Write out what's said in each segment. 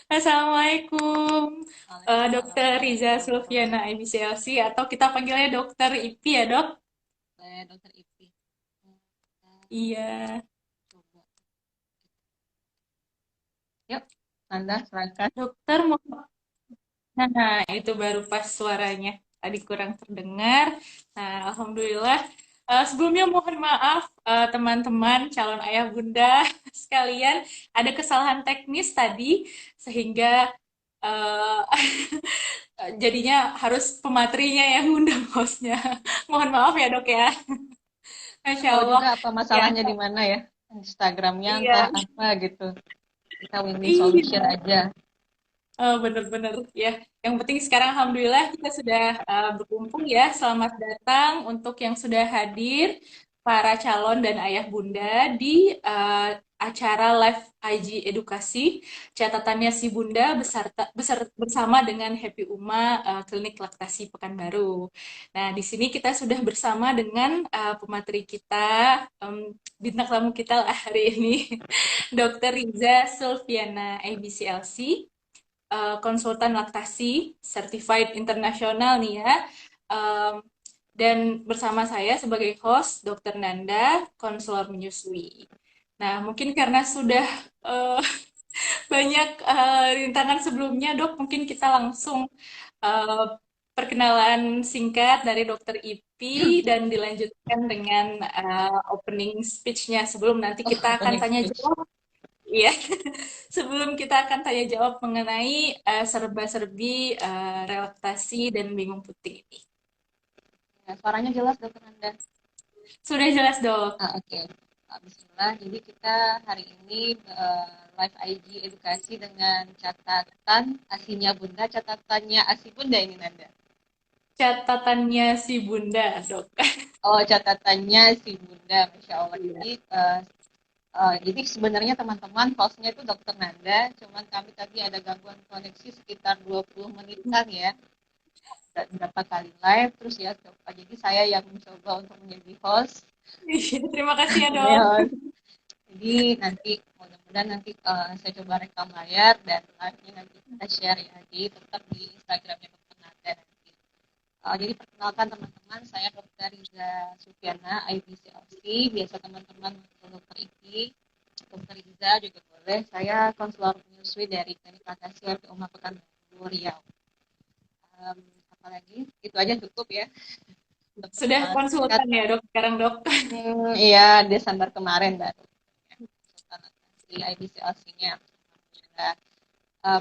Assalamualaikum, Waalaikumsalam Dokter Riza warahmatullahi Sulfiana wabarakatuh. IBCLC atau kita panggilnya Dokter Ipi ya dok? Saya Dokter Ipi. Kita Iya, coba. Yuk, Anda silakan. dokter mau. Nah, itu baru pas suaranya. Tadi kurang terdengar. Nah, Alhamdulillah. Sebelumnya mohon maaf teman-teman calon ayah bunda sekalian. Ada kesalahan teknis tadi sehingga eh, jadinya harus pematerinya yang ngundang hostnya. Mohon maaf ya dok ya. Saya Masya tahu Allah. juga apa Ya, masalahnya di mana ya. Instagramnya iya, entah apa gitu. Kita win-win solution iya. aja. Bener-bener ya. Yang penting sekarang alhamdulillah kita sudah berkumpul ya. Selamat datang untuk yang sudah hadir para calon dan ayah bunda di acara live IG edukasi catatannya si bunda bersama dengan Happy Uma Klinik Laktasi Pekanbaru. Nah, di sini kita sudah bersama dengan pemateri kita, bintang tamu kita lah hari ini, Dr. Riza Sulfiana ABCLC, konsultan laktasi certified internasional nih ya. Um, dan bersama saya sebagai host Dr. Nanda, konselor menyusui. Nah, mungkin karena sudah uh, banyak rintangan sebelumnya, Dok, mungkin kita langsung uh, perkenalan singkat dari Dr. Ipi dan dilanjutkan dengan opening speech-nya sebelum nanti Oh, kita akan opening tanya speech. jawab. Iya, sebelum kita akan tanya jawab mengenai serba-serbi relaksasi dan bingung putih ini. Ya, suaranya jelas Dokter Anda. Sudah jelas, Dok. Oke. Bismillah. Jadi kita hari ini live IG edukasi dengan catatan asinya Bunda, catatannya asi Bunda ini Nanda. Catatannya si Bunda, Dok. Oh, catatannya si Bunda, Masya Allah. Iya. Jadi sebenarnya teman-teman hostnya itu Dokter Nanda, cuman kami tadi ada gangguan koneksi sekitar 20 menitan ya, berapa kali live, terus ya, jadi saya yang mencoba untuk menjadi host. Iya, terima kasih ya, Ini Dok. host. Jadi nanti mudah-mudahan nanti saya coba rekam layar dan live-nya nanti kita share ya, di tetap di Instagramnya Dokter Nanda nanti. Jadi perkenalkan teman-teman, saya Dr. Riza Sufiana, IBCLC, biasa teman-teman manggil Dr. Iki, Dr. Riza juga boleh. Saya konselor penyusui dari Klinik Laktasi RP Uma Pekanbaru Riau. Um, Apalagi itu aja cukup ya untuk Sudah perkenalan singkat. konsultan ya, Dok, sekarang, Dok. Iya, Desember kemarin baru konsultan di IBCLC-nya.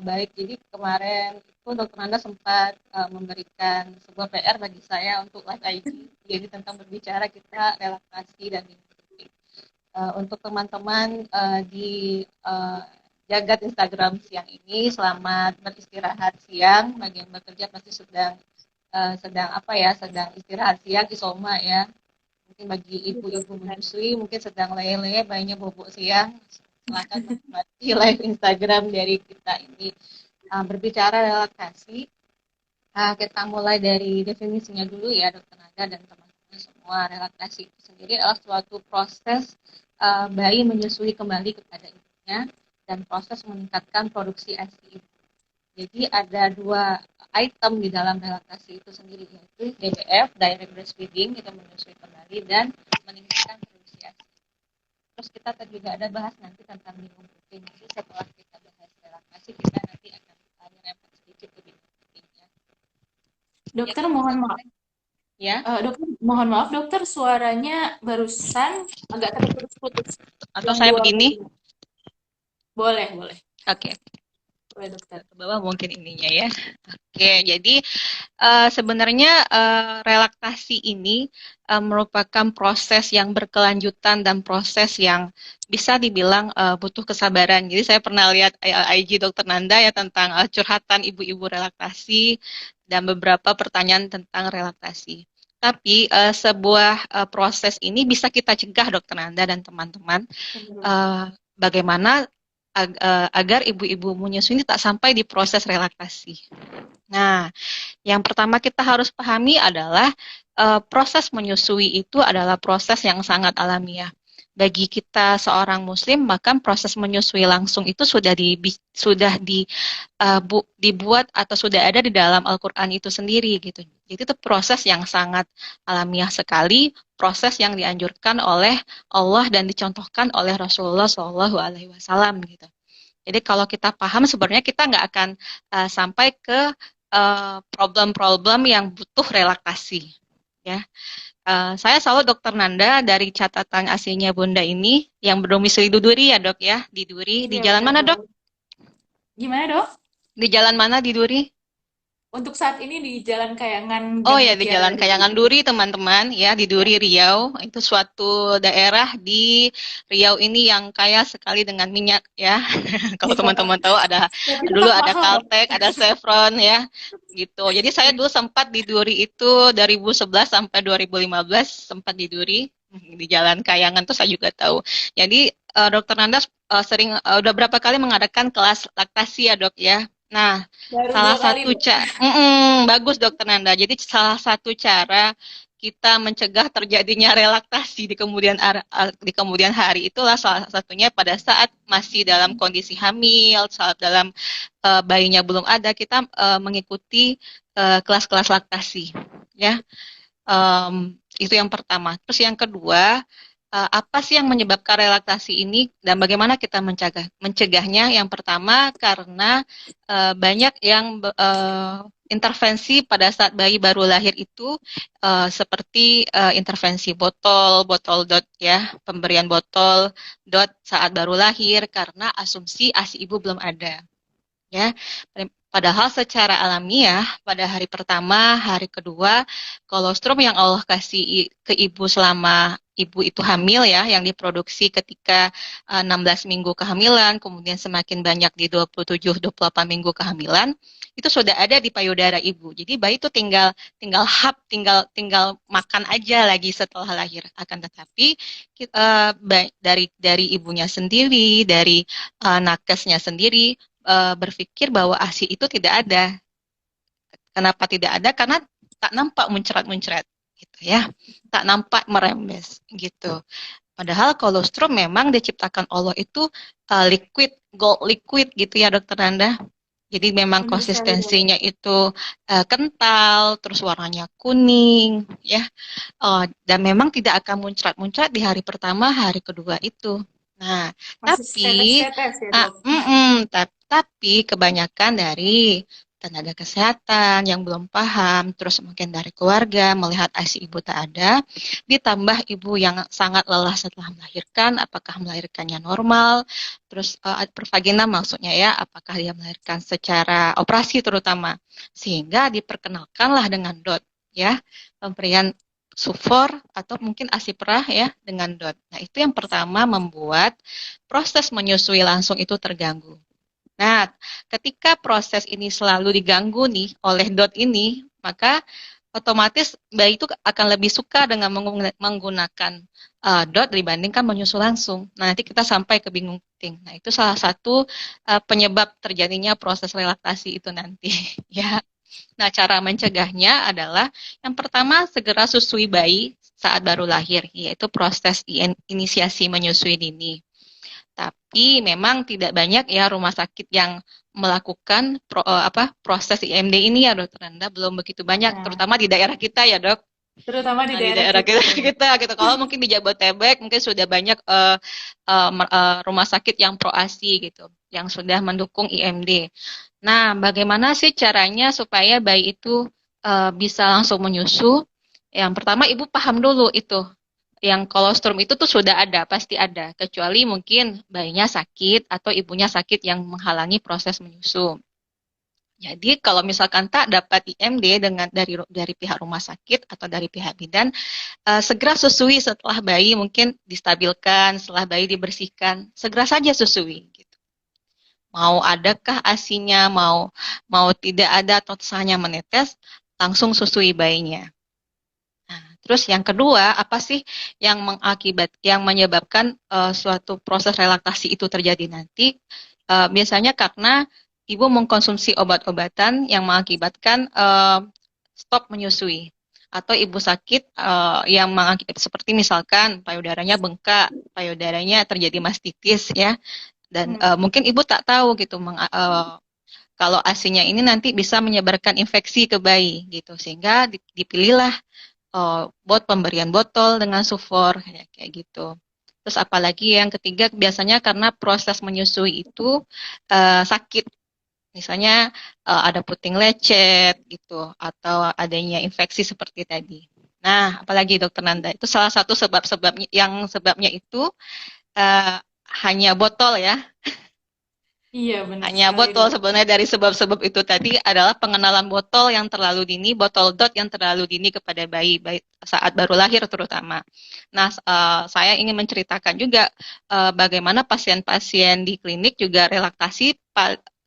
Baik, jadi kemarin itu Dokter Nanda sempat memberikan sebuah PR bagi saya untuk live IG, jadi tentang berbicara kita relaksasi dan mimpi. Untuk teman-teman di jagat Instagram siang ini, selamat beristirahat siang. Bagi yang bekerja pasti sedang apa ya, sedang istirahat siang, isoma ya. Mungkin bagi ibu-ibu menyusui, mungkin sedang lele, bayinya bobok siang. Silakan menikmati live Instagram dari kita ini. Berbicara relaksasi, kita mulai dari definisinya dulu ya, Dokter Nada dan teman-teman semua. Relaksasi itu sendiri adalah suatu proses bayi menyusui kembali kepada ibunya dan proses meningkatkan produksi ASI ibu. Jadi ada dua item di dalam relaksasi itu sendiri, yaitu DBF, direct breastfeeding, itu menyusui kembali, dan meningkatkan produksi ASI. Terus kita tadi juga ada bahas nanti tentang minum protein. Jadi setelah kita bahas relaksasi, kita nanti akan nyerempet sedikit ke minum proteinnya. Ya, Dokter, kita bisa mohon maaf. mulai. Ya, Dokter, mohon maaf, Dokter, suaranya barusan agak terputus-putus. atau Yang saya dua begini. kali. Boleh, boleh. Oke, Boleh, Dokter. ke bawah mungkin ininya ya. Oke, jadi sebenarnya relaksasi ini merupakan proses yang berkelanjutan dan proses yang bisa dibilang butuh kesabaran. Jadi saya pernah lihat IG Dokter Nanda ya tentang curhatan ibu-ibu relaksasi dan beberapa pertanyaan tentang relaksasi. Tapi sebuah proses ini bisa kita cegah Dokter Nanda dan teman-teman. Bagaimana agar ibu-ibu menyusui ini tak sampai di proses relaksasi. Nah, yang pertama kita harus pahami adalah proses menyusui itu adalah proses yang sangat alamiah. bagi kita seorang muslim, maka proses menyusui langsung itu dibuat atau sudah ada di dalam Al-Qur'an itu sendiri gitu. Jadi itu proses yang sangat alamiah sekali, proses yang dianjurkan oleh Allah dan dicontohkan oleh Rasulullah Shallallahu Alaihi Wasallam gitu. Jadi kalau kita paham sebenarnya kita nggak akan sampai ke problem-problem yang butuh relaksasi. Ya, saya selalu Dokter Nanda dari catatan aslinya Bunda ini yang berdomisili di Duri ya dok ya, di Duri. Di Iya jalan benar mana dok? dong. Gimana dok? Di jalan mana di Duri? Untuk saat ini di Jalan Kayangan Oh Gang ya, di Mutiara Jalan di Kayangan Duri. Duri, teman-teman, ya, di Ya. Duri, Riau. Itu suatu daerah di Riau ini yang kaya sekali dengan minyak, ya. Kalau teman-teman tahu Tapi dulu tetap ada mahal dok. Caltek, ada Chevron, ya, gitu. Jadi saya dulu sempat di Duri itu 2011 sampai 2015 sempat di Duri di Jalan Kayangan tuh saya juga tahu. Jadi Dokter Nanda udah berapa kali mengadakan kelas laktasi ya dok ya. Nah, Baru salah 2 kali satu dok. bagus Dokter Nanda. Jadi salah satu cara kita mencegah terjadinya relaksasi di kemudian hari itulah salah satunya pada saat masih dalam kondisi hamil, saat dalam bayinya belum ada, kita mengikuti kelas-kelas laktasi, ya. Itu yang pertama. Terus yang kedua, apa sih yang menyebabkan relaksasi ini dan bagaimana kita mencegahnya? Yang pertama karena banyak yang intervensi pada saat bayi baru lahir itu seperti intervensi botol dot ya, pemberian botol dot saat baru lahir karena asumsi ASI ibu belum ada. Ya, padahal secara alamiah pada hari pertama, hari kedua, kolostrum yang Allah kasih ke ibu selama ibu itu hamil ya, yang diproduksi ketika 16 minggu kehamilan, kemudian semakin banyak di 27-28 minggu kehamilan, itu sudah ada di payudara ibu. Jadi bayi itu tinggal tinggal tinggal makan aja lagi setelah lahir. Akan tetapi dari ibunya sendiri, dari nakesnya sendiri berpikir bahwa ASI itu tidak ada. Kenapa tidak ada? Karena tak nampak muncrat-muncrat, gitu ya, tak nampak merembes, gitu. Padahal kolostrum memang diciptakan Allah itu liquid, gold liquid, gitu ya, Dokter Nanda. Jadi memang Benar sekali dok. konsistensinya itu kental, terus warnanya kuning, ya, dan memang tidak akan muncrat-muncrat di hari pertama, hari kedua itu. Nah, Masih tapi setetes-tetes ya dok. tapi kebanyakan dari tenaga kesehatan yang belum paham, terus mungkin dari keluarga melihat ASI ibu tak ada, ditambah ibu yang sangat lelah setelah melahirkan, apakah melahirkannya normal, terus pervagina maksudnya ya, apakah dia melahirkan secara operasi terutama, sehingga diperkenalkanlah dengan DOT, ya, pemberian sufor atau mungkin ASI perah ya dengan DOT. Nah, itu yang pertama membuat proses menyusui langsung itu terganggu. Nah, ketika proses ini selalu diganggu nih oleh dot ini, maka otomatis bayi itu akan lebih suka dengan menggunakan dot dibandingkan menyusu langsung. Nah, nanti kita sampai ke bingung ting. Nah, itu salah satu penyebab terjadinya proses relaksasi itu nanti, ya. Nah, cara mencegahnya adalah yang pertama segera susui bayi saat baru lahir, yaitu proses inisiasi menyusui dini. Tapi memang tidak banyak ya rumah sakit yang melakukan proses IMD ini ya dokter Nanda, belum begitu banyak, Nah, terutama di daerah kita ya dok. terutama di Nah, di daerah daerah kita kita, ya dok. kita gitu. Kalau mungkin di Jabodetabek mungkin sudah banyak rumah sakit yang pro ASI gitu, yang sudah mendukung IMD. Nah, bagaimana sih caranya supaya bayi itu bisa langsung menyusu? Yang pertama ibu paham dulu itu yang kolostrum itu tuh sudah ada, pasti ada. Kecuali mungkin bayinya sakit atau ibunya sakit yang menghalangi proses menyusu. Jadi kalau misalkan tak dapat IMD dari pihak rumah sakit atau dari pihak bidan, segera susui setelah bayi mungkin distabilkan, setelah bayi dibersihkan, segera saja susui. Gitu. Mau adakah asinya, mau tidak ada atau hanya menetes, langsung susui bayinya. Terus yang kedua, apa sih yang menyebabkan suatu proses relaksasi itu terjadi nanti? Biasanya karena ibu mengkonsumsi obat-obatan yang mengakibatkan stop menyusui. atau ibu sakit yang seperti misalkan payudaranya bengkak, payudaranya terjadi mastitis ya, dan Hmm. mungkin ibu tak tahu gitu kalau ASINya ini nanti bisa menyebarkan infeksi ke bayi gitu, sehingga dipilihlah pemberian botol dengan sufor kayak gitu. Terus apalagi yang ketiga biasanya karena proses menyusui itu sakit. Misalnya ada puting lecet gitu atau adanya infeksi seperti tadi. Nah, apalagi Dokter Nanda, itu salah satu sebab-sebabnya yang sebabnya itu eh, hanya botol ya. Iya, benar Hanya sekali, botol Dok. sebenarnya dari sebab-sebab itu tadi adalah pengenalan botol yang terlalu dini, botol dot yang terlalu dini kepada bayi, bayi saat baru lahir terutama. Nah, saya ingin menceritakan juga bagaimana pasien-pasien di klinik juga relaksasi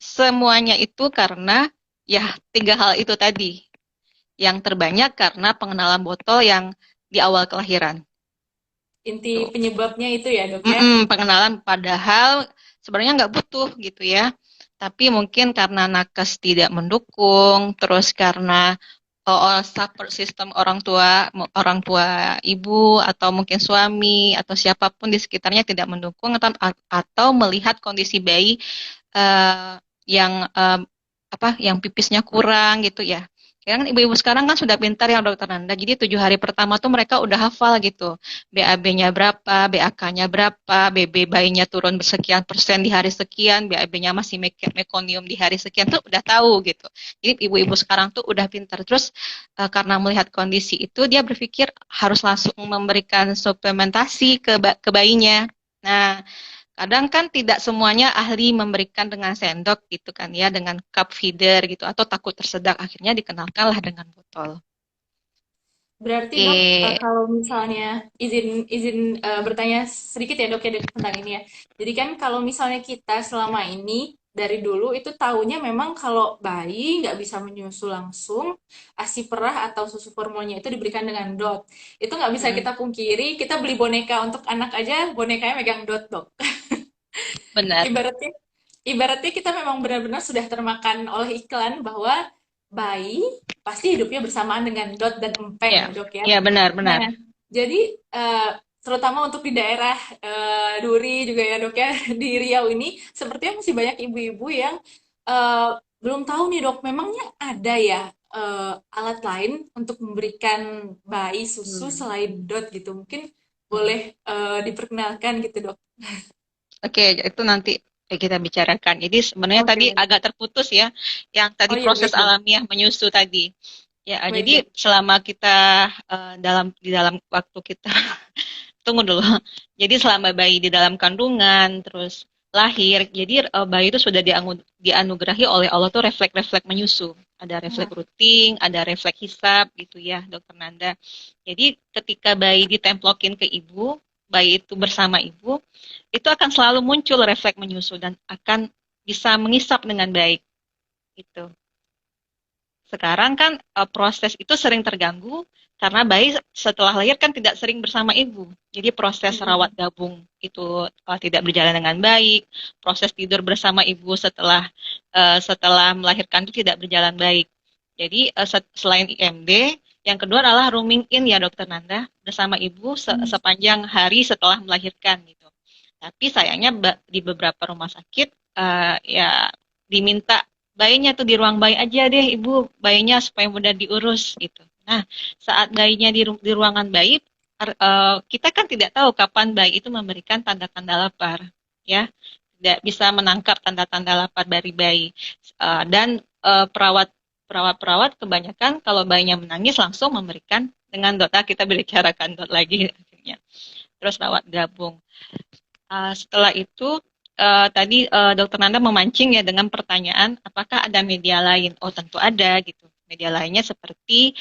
semuanya itu karena ya tiga hal itu tadi. Yang terbanyak karena pengenalan botol yang di awal kelahiran. Inti Tuh. penyebabnya itu ya, Dok ya. Pengenalan padahal sebenarnya nggak butuh gitu ya. Tapi mungkin karena nakes tidak mendukung, terus karena support system orang tua ibu atau mungkin suami atau siapapun di sekitarnya tidak mendukung atau melihat kondisi bayi eh, yang yang pipisnya kurang gitu ya. Ya kan ibu-ibu sekarang kan sudah pintar ya dokter Nanda. Jadi 7 hari pertama tuh mereka udah hafal gitu. BAB-nya berapa, BAK-nya berapa, BB bayinya turun bersekian persen di hari sekian, BAB-nya masih mekonium di hari sekian tuh udah tahu gitu. Jadi ibu-ibu sekarang tuh udah pintar. Terus karena melihat kondisi itu dia berpikir harus langsung memberikan suplementasi ke bayinya. Nah, kadang kan tidak semuanya ahli memberikan dengan sendok gitu kan ya, dengan cup feeder gitu, atau takut tersedak, akhirnya dikenalkanlah dengan botol. Berarti Oke, Dok, kalau misalnya izin izin bertanya sedikit ya Dok ya Dok, tentang ini ya. Jadi kan kalau misalnya kita selama ini dari dulu itu taunya memang kalau bayi nggak bisa menyusu langsung, ASI perah atau susu formulanya itu diberikan dengan dot. Itu nggak bisa mm, kita pungkiri, kita beli boneka untuk anak aja, bonekanya megang dot Dok. benar. Ibaratnya ibaratnya kita memang benar-benar sudah termakan oleh iklan bahwa bayi pasti hidupnya bersamaan dengan dot dan empeng Ya, ya dok ya. ya benar-benar. Nah, jadi terutama untuk di daerah Duri juga ya dok ya, di Riau ini sepertinya masih banyak ibu-ibu yang eh, belum tahu nih dok, memangnya ada ya alat lain untuk memberikan bayi susu Hmm. selain dot gitu. Mungkin Hmm. boleh diperkenalkan gitu dok. Oke, itu nanti kita bicarakan. Jadi sebenarnya Oke, tadi baik. agak terputus ya, yang tadi Oh iya, proses baik dok. alamiah menyusu tadi. Ya, Baik, jadi Dok. selama kita di dalam waktu kita tunggu dulu. Jadi selama bayi di dalam kandungan, terus lahir, jadi bayi itu sudah dianugerahi oleh Allah tuh refleks-refleks menyusu. Ada refleks Nah, rutin, ada refleks hisap gitu ya, Dokter Nanda. Jadi ketika bayi ditemplokin ke ibu, bayi itu bersama ibu, itu akan selalu muncul refleks menyusu dan akan bisa mengisap dengan baik. Gitu. Sekarang kan proses itu sering terganggu karena bayi setelah lahir kan tidak sering bersama ibu. Jadi proses rawat mm-mm. gabung itu tidak berjalan dengan baik. Proses tidur bersama ibu setelah melahirkan itu tidak berjalan baik. Jadi selain IMD, yang kedua adalah rooming in ya Dokter Nanda bersama ibu sepanjang hari setelah melahirkan gitu. Tapi sayangnya di beberapa rumah sakit ya diminta bayinya tuh di ruang bayi aja deh ibu, bayinya supaya mudah diurus gitu. Nah, saat bayinya di ruangan bayi, kita kan tidak tahu kapan bayi itu memberikan tanda-tanda lapar, ya, tidak bisa menangkap tanda-tanda lapar dari bayi. Dan perawat-perawat kebanyakan kalau bayinya menangis langsung memberikan dengan dot. Kita bicarakan dot lagi akhirnya. Terus rawat gabung. Setelah itu tadi Dokter Nanda memancing ya dengan pertanyaan apakah ada media lain? Oh tentu ada gitu. Media lainnya seperti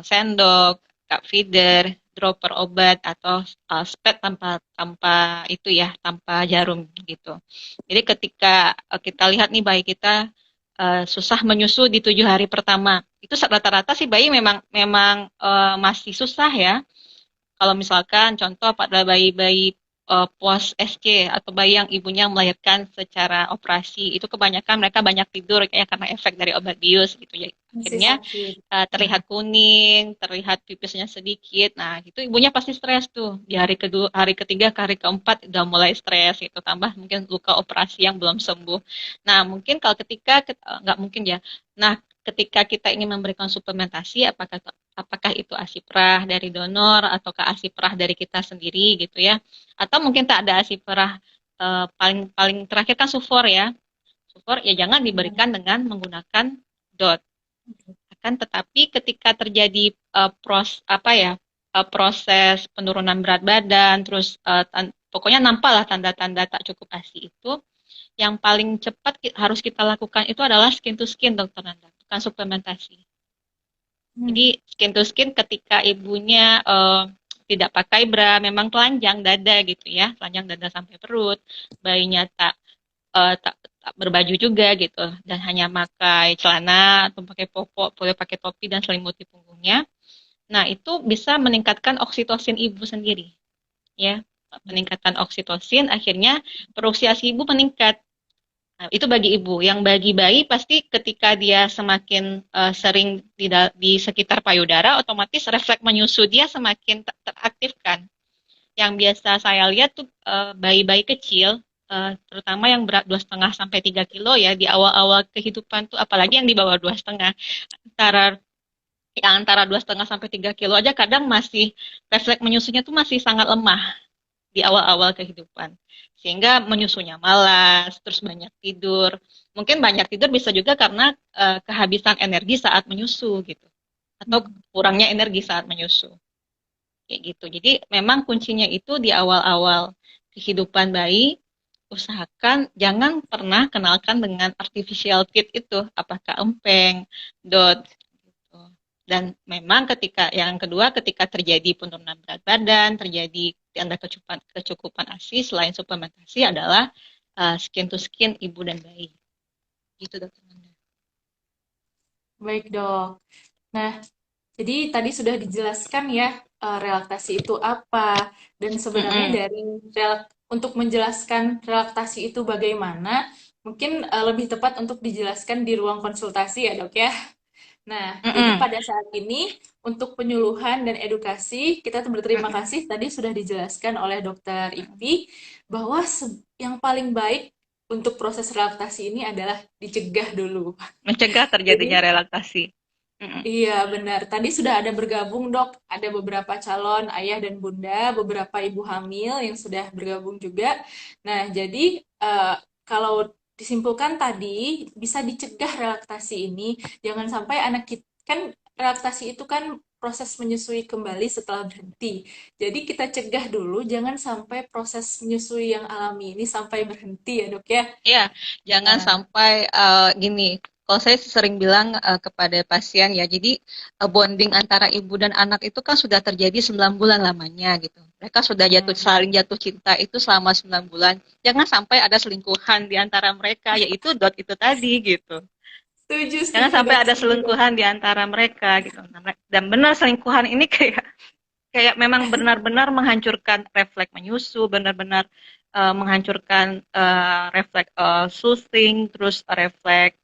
sendok, cup feeder, dropper obat atau spet tanpa tanpa itu ya tanpa jarum gitu. Jadi ketika kita lihat nih bayi kita susah menyusu di 7 hari pertama, itu rata-rata sih bayi memang memang masih susah ya. Kalau misalkan contoh pada bayi-bayi pos SC atau bayi yang ibunya melahirkan secara operasi, itu kebanyakan mereka banyak tidur kayak karena efek dari obat bius gitu ya. Masih Akhirnya sakit. terlihat kuning, terlihat pipisnya sedikit. Nah, itu ibunya pasti stres tuh. Di hari kedua, hari ketiga, ke hari keempat udah mulai stres itu. Tambah mungkin luka operasi yang belum sembuh. Nah, mungkin kalau nggak mungkin ya. Nah, ketika kita ingin memberikan suplementasi, apakah itu ASI perah dari donor ataukah ASI perah dari kita sendiri gitu ya? Atau mungkin tak ada ASI perah, paling paling terakhir kan sufor ya. Sufor ya jangan Ya. diberikan dengan menggunakan DOT. Akan tetapi ketika terjadi proses penurunan berat badan, terus pokoknya nampaklah tanda-tanda tak cukup ASI itu, yang paling cepat harus kita lakukan itu adalah skin to skin, dokter Nanda, bukan suplementasi. Hmm. Jadi skin to skin ketika ibunya tidak pakai bra, memang telanjang dada gitu ya, telanjang dada sampai perut, bayinya tak berbaju juga gitu, dan hanya pakai celana atau pakai popok, boleh pakai topi dan selimuti punggungnya. Nah, itu bisa meningkatkan oksitosin ibu sendiri, ya. Peningkatan oksitosin akhirnya produksi ASI ibu meningkat. Nah, itu bagi ibu. Yang bagi bayi pasti ketika dia semakin sering di sekitar payudara, otomatis refleks menyusu dia semakin teraktifkan. Yang biasa saya lihat tuh bayi-bayi kecil, terutama yang berat 2,5 sampai 3 kilo ya, di awal-awal kehidupan tuh, apalagi yang di bawah 2,5, antara yang antara 2,5 sampai 3 kilo aja kadang masih refleks menyusunya tuh masih sangat lemah di awal-awal kehidupan. Sehingga menyusunya malas, terus banyak tidur. Mungkin banyak tidur bisa juga karena kehabisan energi saat menyusu gitu. Atau Hmm. kurangnya energi saat menyusu. Kayak gitu. Jadi memang kuncinya itu di awal-awal kehidupan bayi, usahakan jangan pernah kenalkan dengan artificial teeth itu, apakah empeng, dot, gitu. Dan memang yang kedua, ketika terjadi penurunan berat badan, terjadi tanda kecukupan ASI, selain suplementasi adalah skin to skin ibu dan bayi. Gitu, dokter Nanda. Baik, Dok. Nah, jadi tadi sudah dijelaskan ya relaksasi itu apa dan sebenarnya Mm-mm. untuk menjelaskan relaksasi itu bagaimana, mungkin lebih tepat untuk dijelaskan di ruang konsultasi ya, Dok ya. Nah, jadi Mm-mm. pada saat ini untuk penyuluhan dan edukasi kita berterima Mm-mm. kasih tadi sudah dijelaskan oleh Dokter Ipi bahwa yang paling baik untuk proses relaksasi ini adalah dicegah dulu. Mencegah terjadinya Jadi relaksasi. Mm-mm. iya, benar. Tadi sudah ada bergabung, Dok. Ada beberapa calon ayah dan bunda, beberapa ibu hamil yang sudah bergabung juga. Nah, jadi kalau disimpulkan tadi, bisa dicegah relaksasi ini. Jangan sampai anak kita, kan relaksasi itu kan proses menyusui kembali setelah berhenti. Jadi kita cegah dulu, jangan sampai proses menyusui yang alami ini sampai berhenti ya, Dok ya. Iya, jangan Nah, sampai gini. Kalau saya sering bilang kepada pasien ya, jadi bonding antara ibu dan anak itu kan sudah terjadi 9 bulan lamanya gitu. Mereka sudah hmm, saling jatuh cinta itu selama 9 bulan. Jangan sampai ada selingkuhan di antara mereka, yaitu dot itu tadi gitu. setuju, Jangan setuju, sampai Dok. ada Setuju, Dok. selingkuhan di antara mereka gitu. Dan benar selingkuhan ini kayak kayak memang benar-benar menghancurkan refleks menyusu, benar-benar menghancurkan refleks susing, terus refleks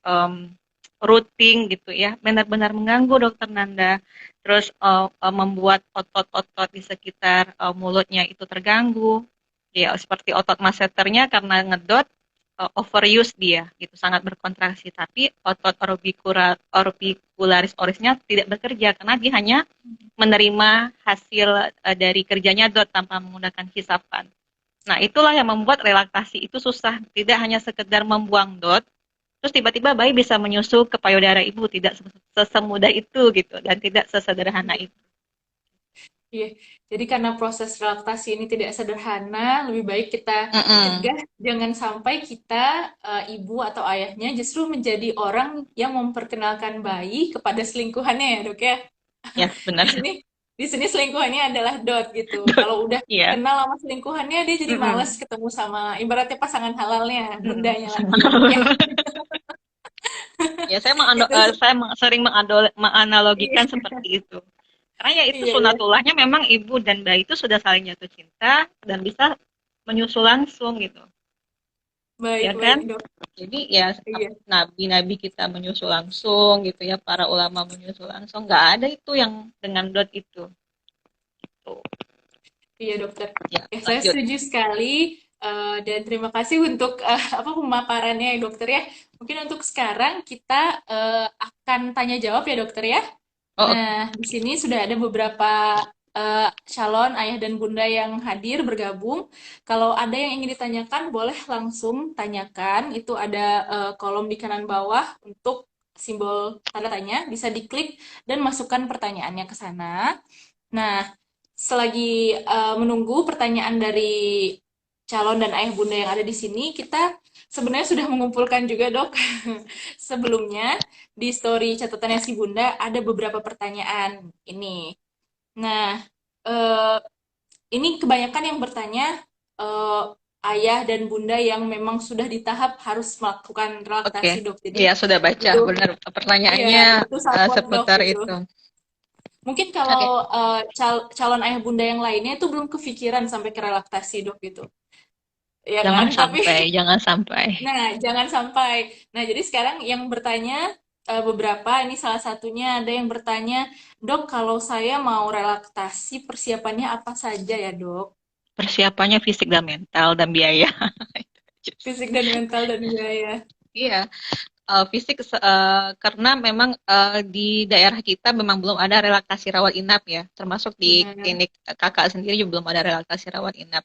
routing gitu ya, benar-benar mengganggu dokter Nanda. Terus membuat otot-otot di sekitar mulutnya itu terganggu, ya seperti otot masseternya karena ngedot overuse dia gitu, sangat berkontraksi, tapi otot orbicularis orisnya tidak bekerja karena dia hanya menerima hasil dari kerjanya dot tanpa menggunakan hisapan. Nah, itulah yang membuat relaksasi itu susah. Tidak hanya sekedar membuang dot, terus tiba-tiba bayi bisa menyusu ke payudara ibu, tidak sesemudah itu gitu, dan tidak sesederhana itu. Iya, jadi karena proses relaksasi ini tidak sederhana, lebih baik kita Mm-mm. cegah jangan sampai kita ibu atau ayahnya justru menjadi orang yang memperkenalkan bayi kepada selingkuhannya ya, Dok ya. Ya, Di benar. sini di sini selingkuhannya adalah Dot gitu. Dot. Kalau udah Iya. kenal sama selingkuhannya dia jadi Mm-mm. males ketemu sama ibaratnya pasangan halalnya, Mm-mm. bundanya lagi ya, Dok ya. Ya, Itu sering iya, menganalogikan seperti itu. Karena ya itu iya, iya. sunatulahnya memang ibu dan bayi itu sudah saling jatuh cinta dan bisa menyusul langsung gitu. Baik, ya baik, kan? Dok. Jadi ya Iya, nabi-nabi kita menyusul langsung gitu ya, para ulama menyusul langsung, nggak ada itu yang dengan dot itu. Tuh. iya, Dokter. Ya, Ya, saya lanjut. setuju sekali. Dan terima kasih untuk apa pemaparannya ya, Dokter ya. Mungkin untuk sekarang kita akan tanya jawab ya, Dokter ya. Oh, oke. Nah, di sini sudah ada beberapa calon ayah dan bunda yang hadir bergabung. Kalau ada yang ingin ditanyakan, boleh langsung tanyakan. Itu ada kolom di kanan bawah untuk simbol tanda tanya. Bisa diklik dan masukkan pertanyaannya ke sana. Nah, selagi menunggu pertanyaan dari calon dan ayah bunda yang ada di sini, kita sebenarnya sudah mengumpulkan juga, Dok. Sebelumnya, di story catatannya si Bunda ada beberapa pertanyaan ini. Nah, eh, ini kebanyakan yang bertanya eh, ayah dan bunda yang memang sudah di tahap harus melakukan Oke. relaktasi, Dok. Jadi Ya, sudah baca. butuh, Benar iya, pertanyaannya butuh support, Dok, seputar gitu. itu. Mungkin Oke. kalau calon ayah bunda yang lainnya itu belum kepikiran sampai ke relaktasi, Dok, gitu. Ya Jangan kan? Tapi sampai, jangan sampai. nah, jangan sampai. Nah, jadi sekarang yang bertanya beberapa, ini salah satunya ada yang bertanya, Dok, kalau saya mau relaksasi, persiapannya apa saja ya, Dok? Persiapannya fisik dan mental dan biaya. Fisik dan mental dan biaya. Iya, fisik karena memang di daerah kita memang belum ada relaksasi rawat inap ya, termasuk di Benar. klinik kakak sendiri juga belum ada relaksasi rawat inap.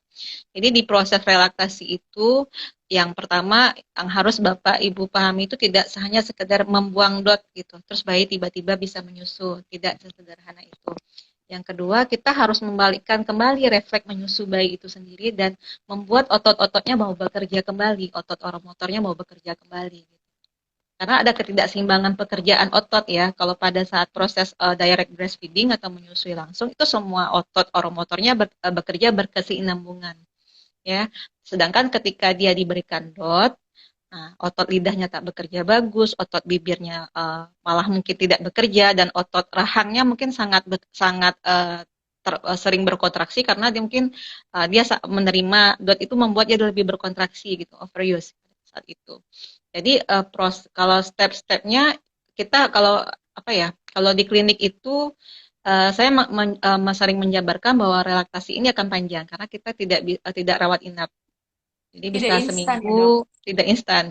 Jadi di proses relaksasi itu yang pertama yang harus Bapak Ibu pahami itu tidak hanya sekedar membuang dot gitu, terus bayi tiba-tiba bisa menyusu, tidak sesederhana itu. Yang kedua, kita harus membalikkan kembali refleks menyusu bayi itu sendiri dan membuat otot-ototnya mau bekerja kembali, otot orang motornya mau bekerja kembali. Karena ada ketidakseimbangan pekerjaan otot ya. Kalau pada saat proses direct breastfeeding atau menyusui langsung itu semua otot oromotornya bekerja berkesinambungan ya. Sedangkan ketika dia diberikan dot, nah, otot lidahnya tak bekerja bagus, otot bibirnya malah mungkin tidak bekerja dan otot rahangnya mungkin sangat sangat sering berkontraksi karena dia mungkin dia menerima dot itu membuat dia lebih berkontraksi gitu, overuse saat itu. Jadi kalau step-stepnya kita kalau apa ya, kalau di klinik itu saya sering menjabarkan bahwa relaksasi ini akan panjang karena kita tidak rawat inap. Jadi Tidak bisa instan ya, Dok? seminggu, tidak instan.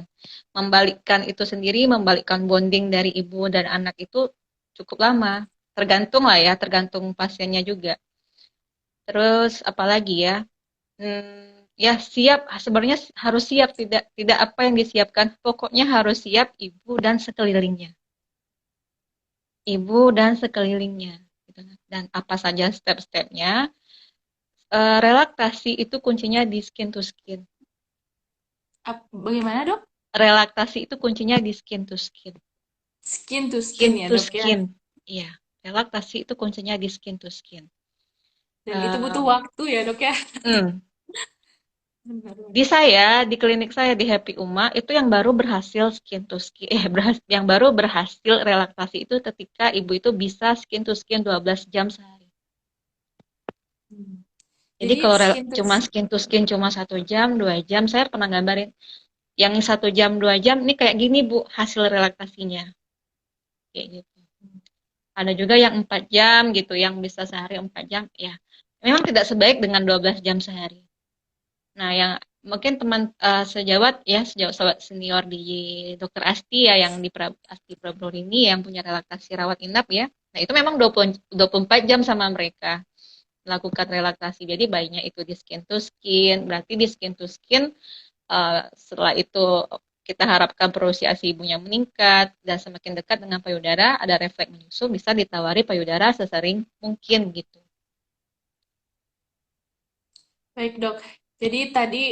Membalikkan itu sendiri, membalikkan bonding dari ibu dan anak itu cukup lama. Tergantung lah ya, tergantung pasiennya juga. Terus apalagi ya? Ya siap, sebenarnya harus siap, tidak tidak apa yang disiapkan. Pokoknya harus siap ibu dan sekelilingnya. Ibu dan sekelilingnya. Gitu. Dan apa saja step-stepnya? Relaksasi itu kuncinya di skin to skin. Bagaimana, Dok? Relaksasi itu kuncinya di skin to skin. Skin to Skin skin ya, to Dok ya. skin. Iya, relaksasi itu kuncinya di skin to skin. Dan itu butuh Um, waktu ya, Dok ya. hmm, di Benar-benar. saya, di klinik saya di Happy Uma itu yang baru berhasil skin to skin, yang baru berhasil relaksasi itu ketika ibu itu bisa skin to skin 12 jam sehari. Hmm. Jadi Jadi kalau skin to cuma skin to skin cuma 1 jam, 2 jam, saya pernah gambarin yang 1 jam, 2 jam ini kayak gini bu hasil relaksasinya, kayak gitu. Ada juga yang 4 jam gitu, yang bisa sehari 4 jam, ya. Memang tidak sebaik dengan 12 jam sehari. Nah, yang mungkin teman sejawat ya, sejawat senior di Dokter Asti ya, yang di Asti Prablur ini yang punya relaksasi rawat inap ya. Nah, itu memang 24 jam sama mereka melakukan relaksasi. Jadi bayinya itu di skin to skin, berarti di skin to skin setelah itu kita harapkan produksi ASI ibunya meningkat dan semakin dekat dengan payudara, ada refleks menyusu, bisa ditawari payudara sesering mungkin gitu. Baik, Dok. Jadi tadi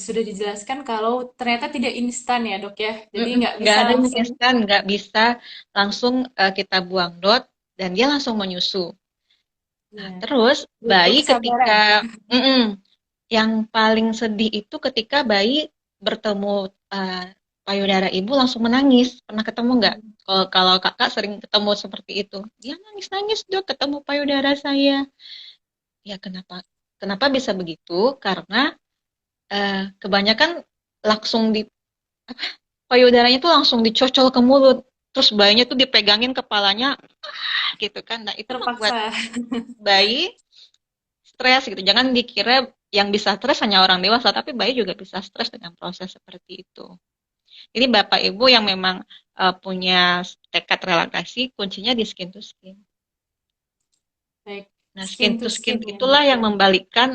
sudah dijelaskan kalau ternyata tidak instan ya, Dok ya. Jadi nggak Nggak bisa ada yang langsung. instan, nggak bisa langsung kita buang dot dan dia langsung menyusu. Nah, Ya, terus butuh bayi kesabaran. ketika mm-mm, yang paling sedih itu ketika bayi bertemu uh, payudara ibu langsung menangis. Pernah ketemu nggak? Hmm. Kalau kakak sering ketemu seperti itu, dia nangis-nangis dok ketemu payudara saya. Ya kenapa? Kenapa bisa begitu? Karena kebanyakan langsung di payudaranya tuh langsung dicocol ke mulut. Terus bayinya tuh dipegangin kepalanya gitu kan. Nah, itu membuat Terpaksa. bayi stres gitu. Jangan dikira yang bisa stres hanya orang dewasa, tapi bayi juga bisa stres dengan proses seperti itu. Jadi Bapak Ibu yang memang punya tekad relaksasi, kuncinya di skin to skin. Baik, Nah, skin skin to to skin skin ya itulah dok yang ya. membalikkan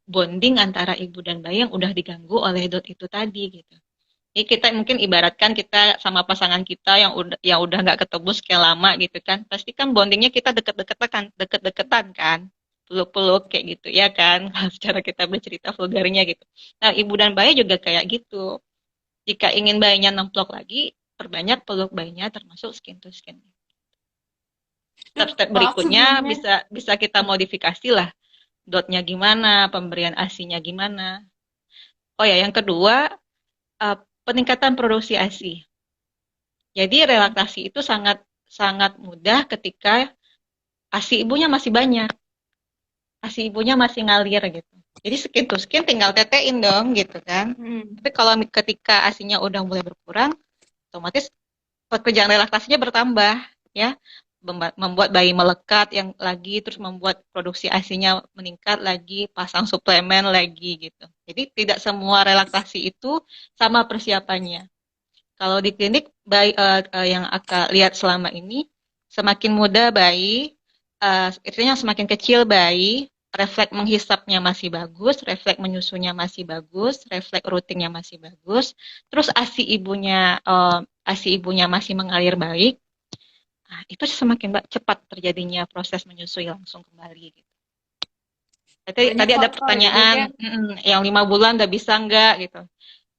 bonding antara ibu dan bayi yang udah diganggu oleh dot itu tadi gitu. Jadi kita mungkin ibaratkan kita sama pasangan kita yang udah nggak ketemu sekian lama gitu kan, pasti kan bondingnya kita deket-deketan kan, peluk-peluk kayak gitu ya kan, kalau secara kita bercerita vulgarnya gitu. Nah, ibu dan bayi juga kayak gitu. Jika ingin bayinya nemplok lagi, perbanyak peluk bayinya termasuk skin to skin. Dok, Step-step maaf berikutnya sebelumnya. bisa bisa kita modifikasi lah. Dotnya gimana, pemberian ASI-nya gimana. Oh ya, yang kedua, eh, peningkatan produksi ASI. Jadi relaksasi itu sangat sangat mudah ketika ASI ibunya masih banyak, ASI ibunya masih ngalir gitu. Jadi skin to skin tinggal tetein dong gitu kan. Hmm. Tapi kalau ketika ASInya udah mulai berkurang, otomatis pekerjaan relaksasinya bertambah ya, membuat bayi melekat yang lagi, terus membuat produksi ASI-nya meningkat lagi, pasang suplemen lagi gitu. Jadi tidak semua relaksasi itu sama persiapannya. Kalau di klinik bayi yang Aka lihat selama ini, semakin muda bayi, artinya semakin kecil bayi, refleks menghisapnya masih bagus, refleks menyusunya masih bagus, refleks rutinnya masih bagus, terus ASI ibunya masih mengalir baik. Nah, itu semakin cepat terjadinya proses menyusui langsung kembali gitu. Tadi, Banyak tadi ada faktor ya dok pertanyaan, ya. yang 5 bulan udah bisa nggak gitu?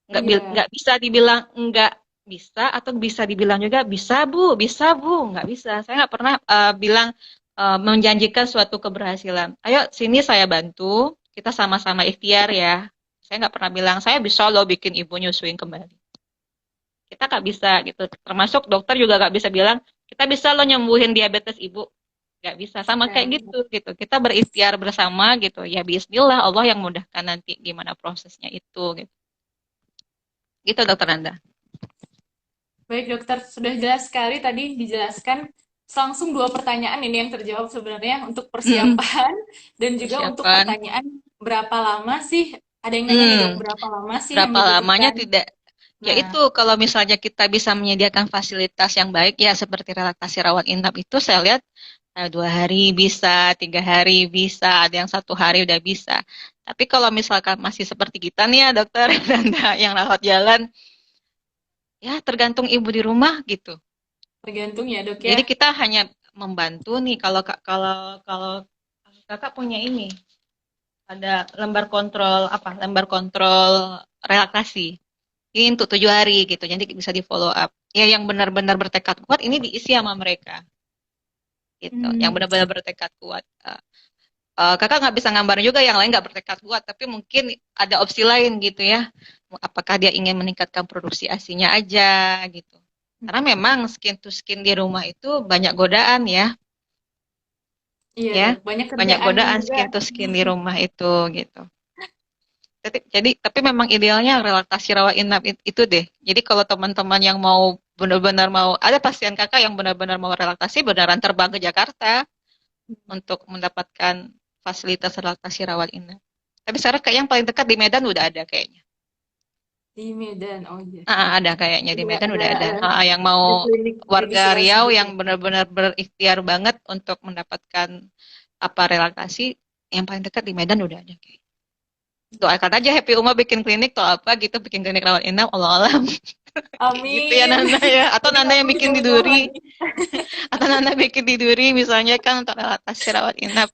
Iya. Nggak bisa dibilang nggak bisa atau bisa dibilang juga bisa bu nggak bisa. Saya nggak pernah bilang menjanjikan suatu keberhasilan. Ayo sini saya bantu, kita sama-sama ikhtiar ya. Saya nggak pernah bilang saya bisa loh bikin ibu nyusuin kembali. Kita nggak bisa gitu. Termasuk dokter juga nggak bisa bilang kita bisa loh nyembuhin diabetes ibu. Nggak bisa, sama Ya, kayak gitu gitu. Kita berikhtiar bersama gitu ya, bismillah Allah yang mudahkan nanti gimana prosesnya itu gitu. Gitu dokter Anda. baik dokter, sudah jelas sekali tadi dijelaskan. Langsung dua pertanyaan ini yang terjawab sebenarnya untuk Mm-mm. persiapan dan juga untuk Persiapan. pertanyaan berapa lama sih, ada yang nanya nih dok, Hmm, berapa lama sih yang berapa lamanya dibutuhkan? tidak? Ya Nah, itu kalau misalnya kita bisa menyediakan fasilitas yang baik ya seperti relaksasi rawat inap itu saya lihat 2 hari bisa, 3 hari bisa, ada yang 1 hari udah bisa. Tapi kalau misalkan masih seperti kita nih ya dokter dan yang rawat jalan, ya tergantung ibu di rumah gitu. tergantung ya dok ya. Jadi kita hanya membantu nih kalau kakak punya ini ada lembar kontrol relaksasi. Ini untuk 7 hari gitu, jadi bisa di follow up. Ya yang benar-benar bertekad kuat ini diisi sama mereka gitu, yang Hmm, benar-benar bertekad kuat. Kakak nggak bisa gambar juga yang lain nggak bertekad kuat, tapi mungkin ada opsi lain gitu ya. Apakah dia ingin meningkatkan produksi ASINya aja gitu. Karena memang skin to skin di rumah itu banyak godaan ya, iya ya dok, banyak banyak kerjaan godaan juga. skin to skin di rumah itu gitu. Jadi tapi memang idealnya relaksasi rawat inap itu deh. Jadi kalau teman-teman yang mau benar-benar mau, ada pasien kakak yang benar-benar mau relaksasi beneran terbang ke Jakarta untuk mendapatkan fasilitas relaksasi rawat inap. Tapi sekarang kayak yang paling dekat di Medan udah ada kayaknya. Di Medan, oh iya. Ada kayaknya di Udah Medan ada udah ada. Yang ada mau klinik warga medisasi Riau gitu. yang benar-benar berikhtiar banget untuk mendapatkan apa relaksasi, yang paling dekat di Medan udah ada kayaknya. Doakan aja Happy Uma bikin klinik atau apa gitu, bikin klinik rawat inap, Allah alam. Kayak gitu ya Amin. Nanda ya. Atau Jadi Nanda kamu yang juga bikin di berdoa Duri. lagi. Atau Nanda bikin di Duri misalnya kan untuk relaksasi rawat inap.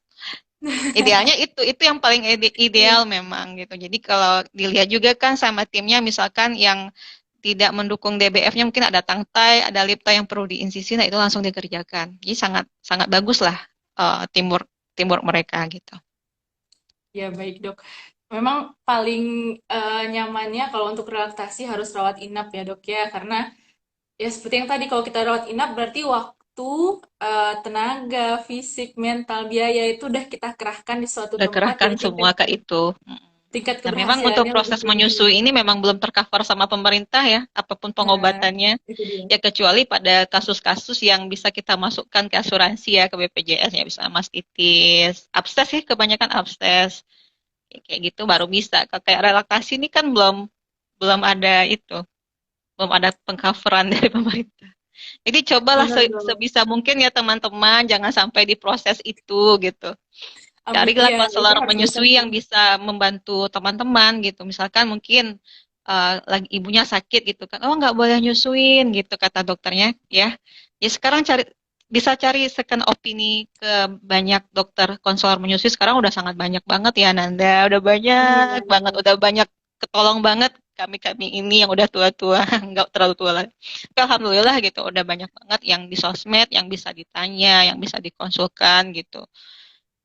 Idealnya itu yang paling ideal memang gitu. Jadi kalau dilihat juga kan sama timnya misalkan yang tidak mendukung DBF-nya mungkin ada tangtai, ada lipta yang perlu diinsisi, nah itu langsung dikerjakan. Jadi sangat sangat bagus lah timur timur mereka gitu. Ya, baik, Dok. Memang paling nyamannya kalau untuk relaksasi harus rawat inap ya, Dok ya. Karena ya seperti yang tadi kalau kita rawat inap berarti waktu, tenaga, fisik, mental, biaya itu udah kita kerahkan di suatu Udah tempat kerahkan jadi kita semua ke itu. tingkat Dan memang untuk keberhasilannya lebih proses tinggi. menyusui ini memang belum tercover sama pemerintah ya, apapun Nah, pengobatannya. itu dia. Ya kecuali pada kasus-kasus yang bisa kita masukkan ke asuransi ya, ke BPJS ya, bisa mastitis, abstes ya, kebanyakan abstes. Kayak gitu baru bisa. Kalau kayak relaksasi ini kan belum belum ada itu, belum ada pengcoveran dari pemerintah. Jadi cobalah Bener dong. sebisa mungkin ya teman-teman, jangan sampai diproses itu gitu. Amin. Carilah Iya, itu konselor harus menyusui ditempuh. yang bisa membantu teman-teman gitu. Misalkan mungkin lagi ibunya sakit gitu kan, oh nggak boleh nyusuin gitu kata dokternya ya. Ya sekarang cari second opini ke banyak dokter konselor menyusui sekarang udah sangat banyak banget ya Nanda, udah banyak banget, Benar. udah banyak ketolong banget kami-kami ini yang udah tua-tua, nggak terlalu tua lah. Tapi alhamdulillah gitu, udah banyak banget yang di sosmed, yang bisa ditanya, yang bisa dikonsulkan gitu.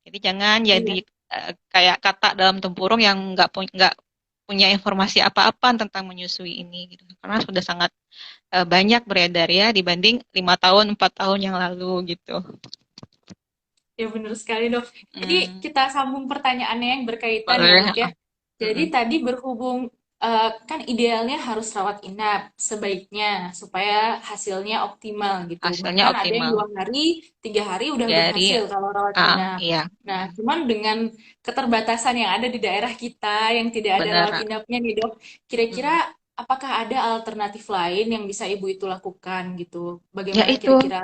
Jadi jangan jadi Iya. kayak kata dalam tempurung yang nggak punya informasi apa-apa tentang menyusui ini gitu. Karena sudah sangat banyak beredar ya dibanding 5 tahun 4 tahun yang lalu gitu. Ya benar sekali dok. Jadi Hmm, kita sambung pertanyaannya yang berkaitan ya boleh. dok ya. Jadi Mm-mm. tadi berhubung kan idealnya harus rawat inap sebaiknya supaya hasilnya optimal gitu. Hasilnya Bahkan ada yang optimal. 2 hari, 3 hari udah Dari berhasil kalau rawat inap. iya. Nah, Mm, cuman dengan keterbatasan yang ada di daerah kita yang tidak ada rawat benar. inapnya nih dok, kira-kira Mm-mm. apakah ada alternatif lain yang bisa ibu itu lakukan gitu? Ya Bagaimana itu kira-kira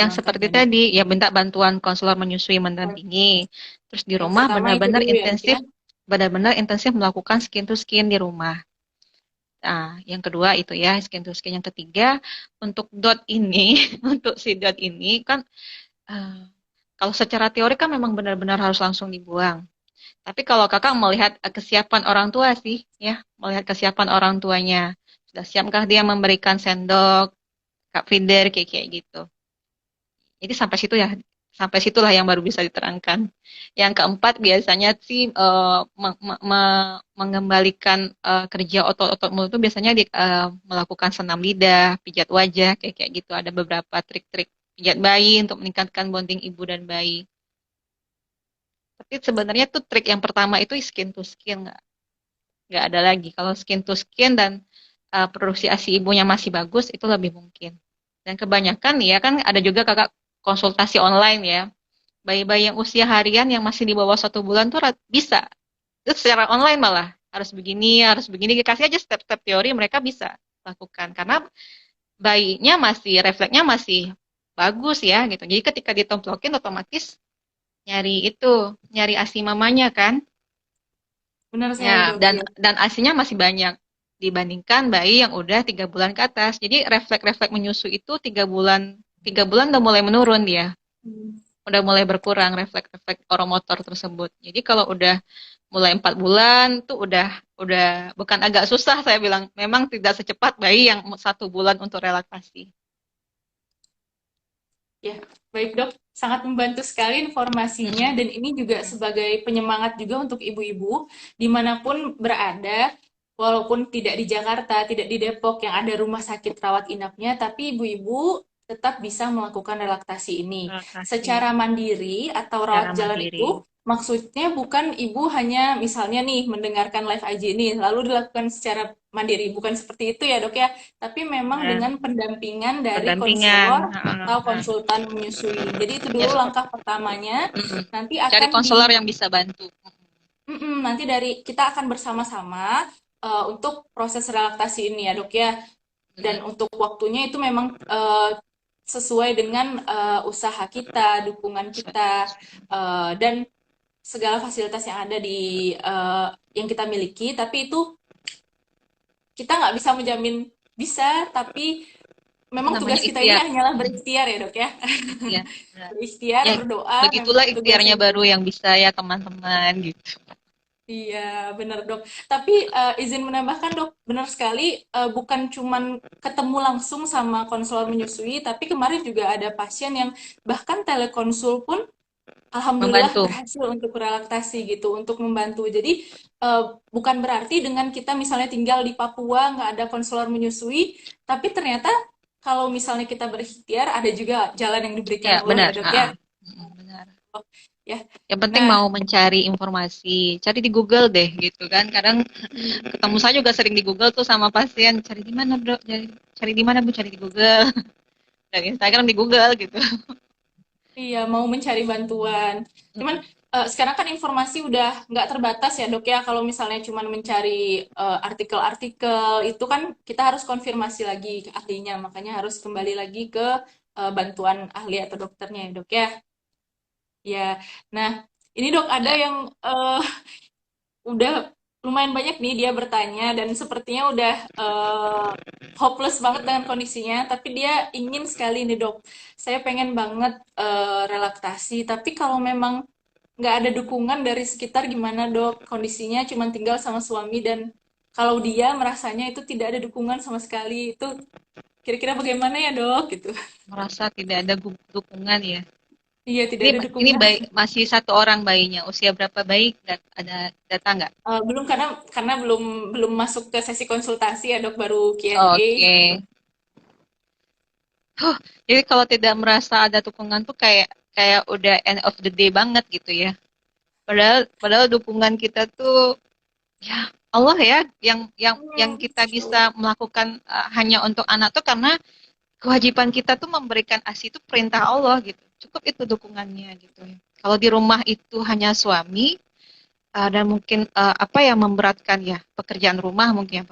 yang seperti langkahnya dok? tadi ya minta bantuan konselor menyusui mendampingi. Terus di Yang rumah pertama itu dulu ya, Dok ya. benar-benar intensif melakukan skin to skin di rumah. Nah, yang kedua itu ya skin to skin. Yang ketiga untuk dot ini, untuk si dot ini kan eh, kalau secara teori kan memang benar-benar harus langsung dibuang. Tapi kalau kakak melihat kesiapan orang tua sih, ya melihat kesiapan orang tuanya, sudah siapkah dia memberikan sendok, kak feeder kayak kayak gitu. Jadi sampai situ ya, sampai situlah yang baru bisa diterangkan. Yang keempat biasanya sih mengembalikan kerja otot-otot mulut itu biasanya melakukan senam lidah, pijat wajah, kayak kayak gitu. Ada beberapa trik-trik pijat bayi untuk meningkatkan bonding ibu dan bayi. Tapi sebenarnya tuh trik yang pertama itu skin to skin, nggak ada lagi. Kalau skin to skin dan produksi ASI ibunya masih bagus, itu lebih mungkin. Dan kebanyakan ya kan ada juga kakak konsultasi online ya. Bayi-bayi yang usia harian yang masih di bawah 1 bulan tuh bisa. Itu secara online malah. Harus begini. Dikasih aja step-step teori mereka bisa lakukan. Karena bayinya masih, refleksnya masih bagus ya gitu. Jadi ketika ditemplokin otomatis nyari itu, nyari ASI mamanya kan. Benar sekali Ya, dok dan ya. ASINYA masih banyak dibandingkan bayi yang udah 3 bulan ke atas. Jadi refleks-refleks menyusui itu 3 bulan udah mulai menurun dia, Hmm. udah mulai berkurang refleks-refleks oromotor tersebut. Jadi kalau udah mulai 4 bulan tuh udah bukan agak susah saya bilang, memang tidak secepat bayi yang 1 bulan untuk relaksasi. Ya, baik dok. Sangat membantu sekali informasinya Mm-mm. dan ini juga Mm-mm. sebagai penyemangat juga untuk ibu-ibu dimanapun berada, walaupun tidak di Jakarta, tidak di Depok yang ada rumah sakit rawat inapnya, tapi ibu-ibu tetap bisa melakukan relaksasi ini Relaksasi secara mandiri atau rawat secara jalan mandiri. itu. Maksudnya bukan ibu hanya misalnya nih mendengarkan live IG ini lalu dilakukan secara mandiri, bukan seperti itu ya dok ya, tapi memang Dan dengan pendampingan dari pendampingan. konselor Heeh, atau heeh. konsultan menyusui. Jadi itu Ya, dulu langkah pertamanya. mm-mm. Nanti Cari akan konselor yang bisa bantu. nanti dari kita akan bersama-sama untuk proses relaksasi ini ya dok ya. Dan Benar. untuk waktunya itu memang sesuai dengan usaha kita, dukungan kita, dan segala fasilitas yang ada di yang kita miliki. Tapi itu kita nggak bisa menjamin bisa, tapi Itu memang namanya tugas kita ini ikhtiar. hanyalah berikhtiar ya dok ya. Iya, benar. Berikhtiar, Ya, berdoa, begitulah memang ikhtiarnya tugasnya baru kita. yang bisa ya teman-teman gitu. Iya, benar dok. Tapi izin menambahkan dok, benar sekali bukan cuman ketemu langsung sama konselor menyusui, tapi kemarin juga ada pasien yang bahkan telekonsul pun alhamdulillah Membantu. berhasil untuk relaksasi gitu, untuk membantu. Jadi bukan berarti dengan kita misalnya tinggal di Papua nggak ada konselor menyusui, tapi ternyata kalau misalnya kita berikhtiar ada juga jalan yang diberikan Ya, Allah ya benar. dok Ah, ya. ah. Mm, benar. ya. Yang penting Nah, mau mencari informasi, cari di Google deh gitu kan. Kadang ketemu saya juga sering di Google tuh sama pasien, cari di mana bro, cari di mana bu, cari di Google. Dan Instagram di Google gitu. iya, mau mencari bantuan. Cuman sekarang kan informasi udah nggak terbatas ya dok ya. Kalau misalnya cuma mencari artikel-artikel itu kan kita harus konfirmasi lagi ke ahlinya. Makanya harus kembali lagi ke bantuan ahli atau dokternya ya dok ya. Ya, nah ini dok ada Ya. yang udah lumayan banyak nih dia bertanya dan sepertinya udah hopeless banget dengan kondisinya, tapi dia ingin sekali nih dok, saya pengen banget relaksasi, tapi kalau memang nggak ada dukungan dari sekitar gimana dok? Kondisinya cuma tinggal sama suami dan kalau dia merasanya itu tidak ada dukungan sama sekali, itu kira-kira bagaimana ya dok? Gitu. Merasa tidak ada dukungan ya. Iya, tidak Ini ada ini dukungan. bayi, masih satu orang bayinya. Usia berapa bayi? Ada data nggak? Belum karena belum belum masuk ke sesi konsultasi ya dok, baru Q&A. Oke. Huh, jadi kalau tidak merasa ada dukungan tuh kayak kayak udah end of the day banget gitu ya. Padahal dukungan kita tuh ya Allah ya yang kita Masya Allah. bisa melakukan hanya untuk anak tuh karena kewajiban kita tuh memberikan ASI itu perintah Allah gitu. Cukup itu dukungannya gitu ya. Kalau di rumah itu hanya suami dan mungkin apa yang memberatkan ya pekerjaan rumah mungkin yang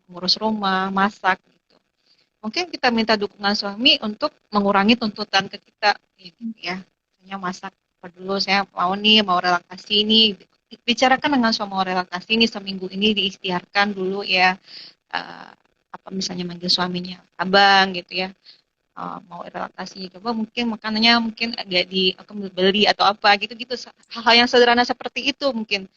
mengurus rumah, masak gitu. Mungkin kita minta dukungan suami untuk mengurangi tuntutan ke kita gitu ya. Misalnya masak apa dulu saya mau nih mau relaksasi nih. Bicarakan dengan suami mau relaksasi nih seminggu ini diikhtiarkan dulu ya. Eh, apa misalnya manggil suaminya abang gitu ya, mau relaksasi coba mungkin makanannya mungkin agak di aku beli atau apa gitu-gitu hal-hal yang sederhana seperti itu mungkin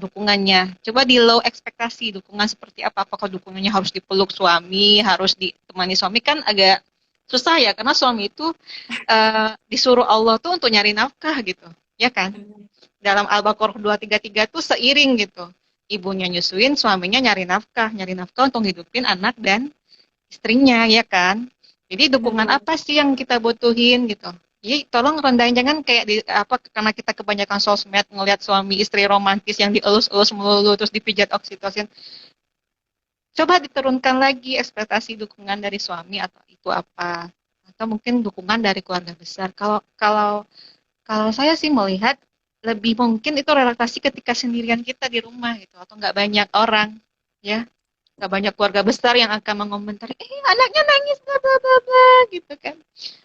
dukungannya coba di low ekspektasi dukungan seperti apa apakah dukungannya harus dipeluk suami harus ditemani suami kan agak susah ya karena suami itu disuruh Allah tuh untuk nyari nafkah gitu ya kan dalam Al-Baqarah 233 tuh seiring gitu ibunya nyusuin suaminya nyari nafkah untuk hidupin anak dan istrinya ya kan. Jadi Benar dukungan banget. apa sih yang kita butuhin gitu. Jadi tolong rendahin jangan kayak di apa karena kita kebanyakan sosmed ngelihat suami istri romantis yang dielus-elus melulu terus dipijat oksitosin. Coba diturunkan lagi ekspektasi dukungan dari suami atau itu apa atau mungkin dukungan dari keluarga besar. Kalau kalau kalau saya sih melihat lebih mungkin itu relaksasi ketika sendirian kita di rumah gitu atau nggak banyak orang ya nggak banyak keluarga besar yang akan mengomentari anaknya nangis bla bla bla bla gitu kan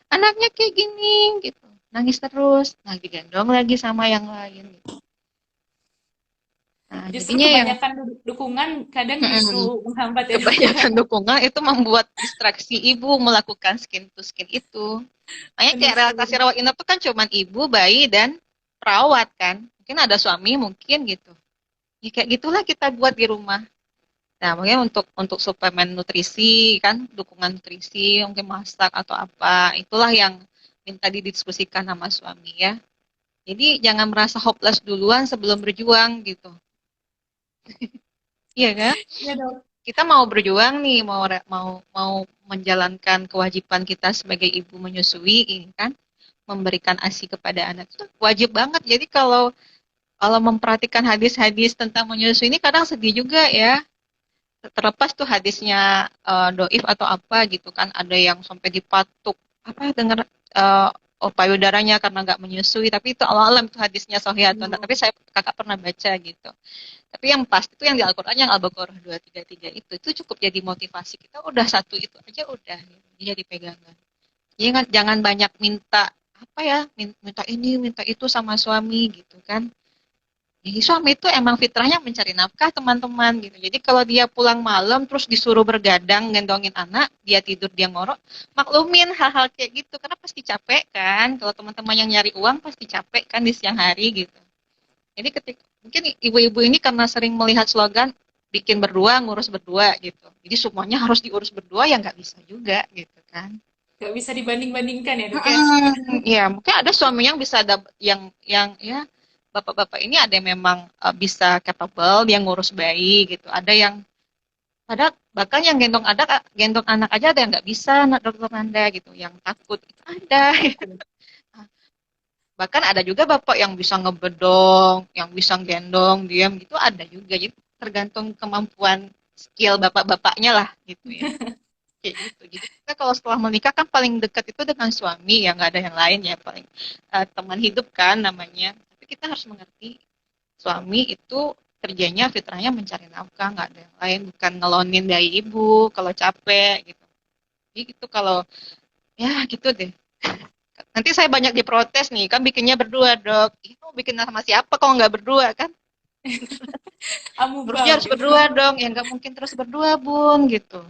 anaknya kayak gini gitu nangis terus nah digendong lagi sama yang lain gitu. Nah Justru jadinya yang kebanyakan dukungan kadang justru menghambat ya dok ya. kebanyakan dukungan itu membuat distraksi ibu melakukan skin to skin itu makanya Benar kayak sekali relatasi dok. rawat inap itu kan cuman ibu bayi dan perawat kan mungkin ada suami mungkin gitu ya kayak gitulah kita buat di rumah. Nah, mungkin untuk suplemen nutrisi kan, dukungan nutrisi, mungkin masak atau apa, itulah yang minta didiskusikan sama suami ya. Jadi jangan merasa hopeless duluan sebelum berjuang gitu. Iya kan? Iya dok. Kita mau berjuang nih, mau mau menjalankan kewajiban kita sebagai ibu menyusui, ini kan, memberikan ASI kepada anak itu wajib banget. Jadi kalau kalau memperhatikan hadis-hadis tentang menyusui ini kadang sedih juga ya. Terlepas tuh hadisnya doif atau apa gitu kan ada yang sampai dipatuk apa dengar payudaranya karena nggak menyusui tapi itu Allah alam itu hadisnya sahih atau enggak Hmm, tapi saya kakak pernah baca gitu tapi yang pasti itu yang di Al-Quran yang Al-Baqarah 233 itu cukup jadi motivasi kita udah satu itu aja udah gitu. Jadi pegangan jangan banyak minta apa ya minta ini minta itu sama suami gitu kan. Jadi suami itu emang fitrahnya mencari nafkah teman-teman gitu. Jadi kalau dia pulang malam terus disuruh bergadang gendongin anak, dia tidur dia ngorok, maklumin hal-hal kayak gitu karena pasti capek kan. Kalau teman-teman yang nyari uang pasti capek kan di siang hari gitu. Jadi ketika mungkin ibu-ibu ini karena sering melihat slogan bikin berdua ngurus berdua gitu. Jadi semuanya harus diurus berdua ya nggak bisa juga gitu kan. nggak bisa dibanding-bandingkan ya dok ya. Ya, mungkin ada suami yang bisa yang ya bapak-bapak ini ada yang memang bisa capable dia ngurus bayi gitu. Ada yang ada bahkan yang gendong anak aja ada yang nggak bisa dokter Nanda gitu, yang takut itu ada. Takut. Bahkan ada juga bapak yang bisa ngebedong, yang bisa gendong, diam gitu ada juga. Jadi tergantung kemampuan skill bapak-bapaknya lah gitu ya. Kayak gitu. Jadi kita kalau setelah menikah kan paling dekat itu dengan suami ya nggak ada yang lain ya paling teman hidup kan namanya. Tapi kita harus mengerti suami itu kerjanya fitrahnya mencari nafkah nggak ada yang lain bukan ngelonin dari ibu kalau capek gitu. Jadi itu kalau ya gitu deh. Nanti saya banyak diprotes nih, kan bikinnya berdua, Dok. Itu bikin sama siapa kalau nggak berdua, kan? Harusnya Amubang harus gitu. berdua dong, ya nggak mungkin terus berdua, Bun, gitu.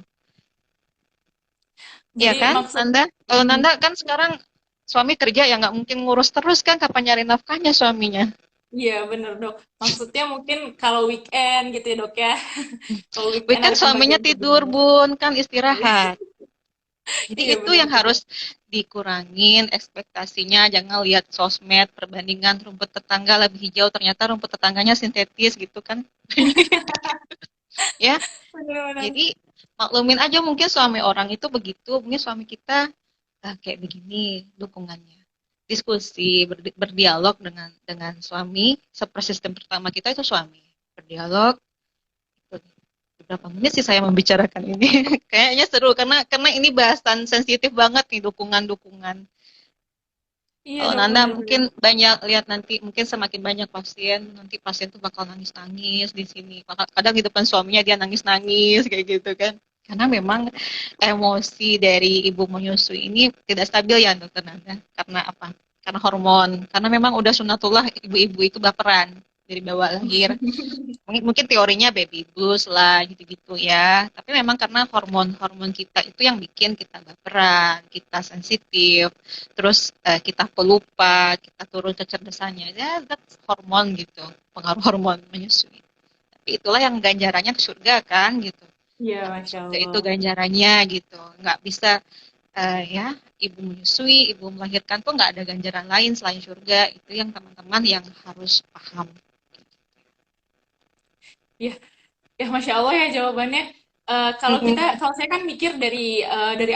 Iya Jadi kan, maksud Nanda? Kalau mm, Nanda kan sekarang suami kerja ya nggak mungkin ngurus terus kan, kapan nyari nafkahnya suaminya. iya bener dok. Maksudnya mungkin kalau weekend gitu ya dok ya. Kalau weekend Weekend ada suaminya pembagian tidur, tugas. Bun, kan Iya, istirahat. Jadi iya itu yang benar-benar. harus dikurangin ekspektasinya, jangan lihat sosmed, perbandingan rumput tetangga lebih hijau, ternyata rumput tetangganya sintetis gitu kan. Ya, Benar-benar. jadi maklumin aja mungkin suami orang itu begitu, mungkin suami kita kayak begini dukungannya. Diskusi, berdialog dengan suami, sistem pertama kita itu suami. Berdialog, beberapa menit sih saya membicarakan ini. Kayaknya seru karena ini bahasan sensitif banget nih dukungan-dukungan. Iya Kalau dok Nanda benar-benar. mungkin banyak lihat nanti mungkin semakin banyak pasien nanti pasien tuh bakal nangis-nangis di sini. Kadang di depan suaminya dia nangis-nangis kayak gitu kan. Karena memang emosi dari ibu menyusui ini tidak stabil ya dokter Nanda. Karena apa? Karena hormon. Karena memang udah sunatullah ibu-ibu itu baperan dari bawah lahir. Mungkin teorinya baby blues lah gitu-gitu ya. Tapi memang karena hormon-hormon kita itu yang bikin kita baperan, kita sensitif, terus kita pelupa, kita turun kecerdasannya. Ya, that's hormon gitu, pengaruh hormon menyusui. Tapi itulah yang ganjarannya ke surga kan gitu. Iya Masuk masya surga itu Allah. ganjarannya gitu. Nggak bisa ya ibu menyusui, ibu melahirkan tuh nggak ada ganjaran lain selain surga. Itu yang teman-teman yang harus paham. Iya, ya masya Allah ya jawabannya. Kalau kita, Mm-mm. kalau saya kan mikir dari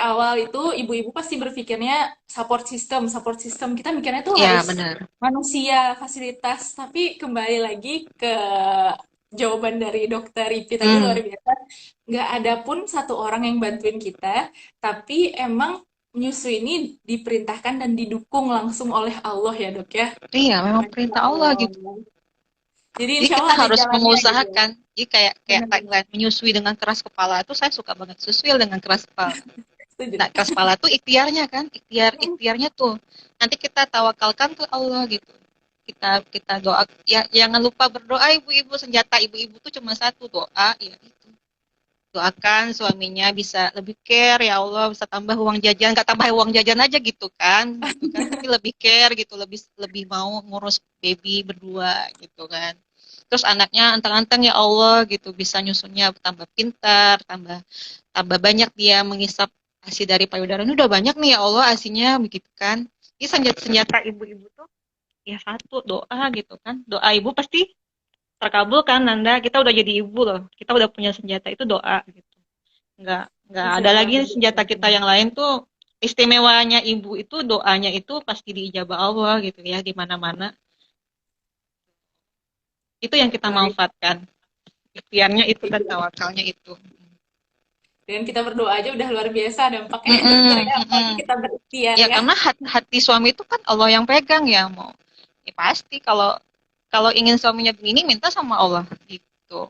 awal itu ibu-ibu pasti berpikirnya support system kita mikirnya tuh Ya harus benar. manusia, fasilitas. Tapi kembali lagi ke jawaban dari dokter Ipi tadi luar Hmm. biasa. Nggak ada pun satu orang yang bantuin kita, tapi emang menyusui ini diperintahkan dan didukung langsung oleh Allah ya dok ya. Iya, memang Masya perintah Allah gitu. Allah. Jadi Jadi insya kita Allah ada harus jalannya gitu ya. mengusahakan. Jadi kayak Benar-benar. tagline menyusui dengan keras kepala itu saya suka banget susui dengan keras kepala. Setuju. Nah, keras kepala tuh ikhtiarnya kan, ikhtiarnya tuh. Nanti kita tawakalkan ke Allah gitu. Kita doa ya jangan lupa berdoa ibu-ibu senjata ibu-ibu tuh cuma satu doa ya itu. Doakan suaminya bisa lebih care ya Allah bisa tambah uang jajan nggak tambah uang jajan aja gitu kan tapi lebih care gitu lebih lebih mau ngurus baby berdua gitu kan terus anaknya anteng-anteng ya Allah gitu bisa nyusunnya tambah pintar tambah tambah banyak dia mengisap ASI dari payudara ini udah banyak nih ya Allah ASInya begitu kan ini senjata senjata ibu-ibu tuh ya satu doa gitu kan doa ibu pasti terkabul kan Nanda kita udah jadi ibu loh kita udah punya senjata itu doa gitu nggak Masya ada Allah, lagi benar, senjata benar, kita benar. yang lain tuh istimewanya ibu itu doanya itu pasti diijabah Allah gitu ya di mana-mana itu yang kita Baik. manfaatkan ikhtiarnya itu dan Iya. tawakalnya itu. Dan kita berdoa aja udah luar biasa dampaknya ya dokter Mm-mm, ya. Apalagi mm-mm. kita berikhtiar Ya ya. karena hati suami itu kan Allah yang pegang ya mau ya pasti kalau kalau ingin suaminya begini minta sama Allah gitu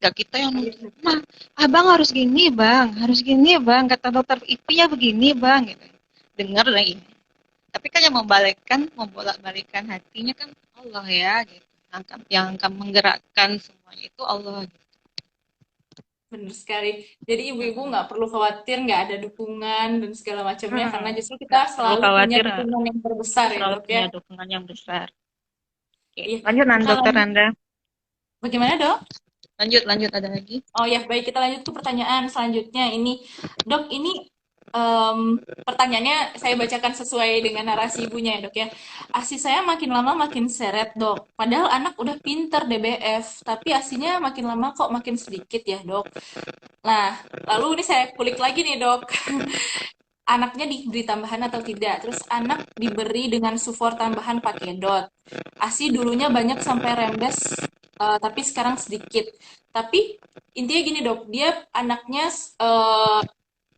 gak kita yang nuntut nah abang harus gini bang kata dokter IP ya begini bang gitu dengar lagi tapi kan yang membolak-balikan hatinya kan Allah ya gitu yang akan menggerakkan semuanya itu Allah gitu. Benar sekali. Jadi ibu-ibu Mm-mm. nggak perlu khawatir nggak ada dukungan dan segala macamnya karena justru kita Nggak perlu selalu punya khawatir dukungan yang terbesar kita ya selalu dok ya. punya dukungan yang besar. Oke. Iya. Lanjut Nan Kita dokter lanjut. Anda Bagaimana dok? lanjut ada lagi. Oh ya, baik kita lanjut ke pertanyaan selanjutnya. Ini, dok, ini pertanyaannya saya bacakan sesuai dengan narasi ibunya ya dok ya. ASI saya makin lama makin seret dok. Padahal anak udah pinter DBF, tapi ASInya makin lama kok makin sedikit ya dok. Nah, lalu ini saya kulik lagi nih dok. anaknya diberi tambahan atau tidak. Terus anak diberi dengan sufor tambahan pakai dot. ASI dulunya banyak sampai rembes, tapi sekarang sedikit. Tapi intinya gini dok, dia anaknya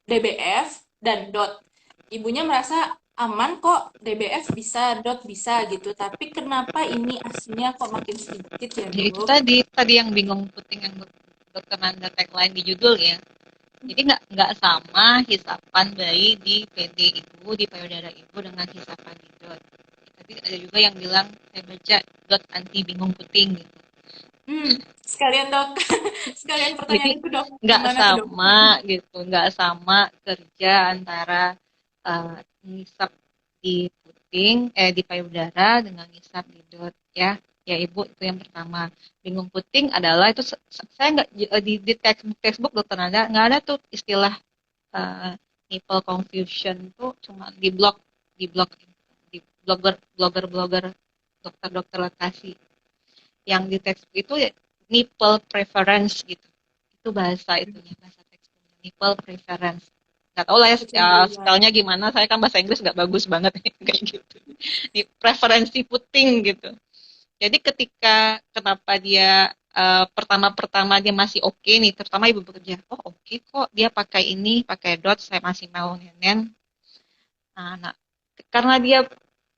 DBF dan dot. Ibunya merasa aman kok, DBF bisa, dot bisa gitu. Tapi kenapa ini asinya kok makin sedikit ya Ya itu dok? tadi yang bingung puting yang dokter Nanda tagline di judul ya. Jadi nggak sama hisapan bayi di PD ibu, di payudara ibu dengan hisapan di dot. Tadi ada juga yang bilang saya baca dot anti bingung puting gitu. Sekalian dok, sekalian Jadi pertanyaan itu dok, nggak gimana tuh dok? sama gitu, nggak sama kerja antara ngisap di puting, di payudara dengan ngisap di dot ya. Ya ibu itu yang pertama. Bingung puting adalah itu saya nggak di textbook dokter Nanda nggak ada tuh istilah nipple confusion tuh cuma di blogger dokter-dokter lakasi yang di textbook itu ya, nipple preference gitu itu bahasa itunya bahasa textbooknya nipple preference nggak tahu lah ya, Kecenderungan. spellnya gimana saya kan bahasa Inggris nggak bagus banget kayak gitu di preferensi puting gitu jadi ketika kenapa dia pertama-pertama dia masih oke nih terutama ibu bekerja oh oke kok dia pakai ini pakai dot saya masih mau nenen nah, karena dia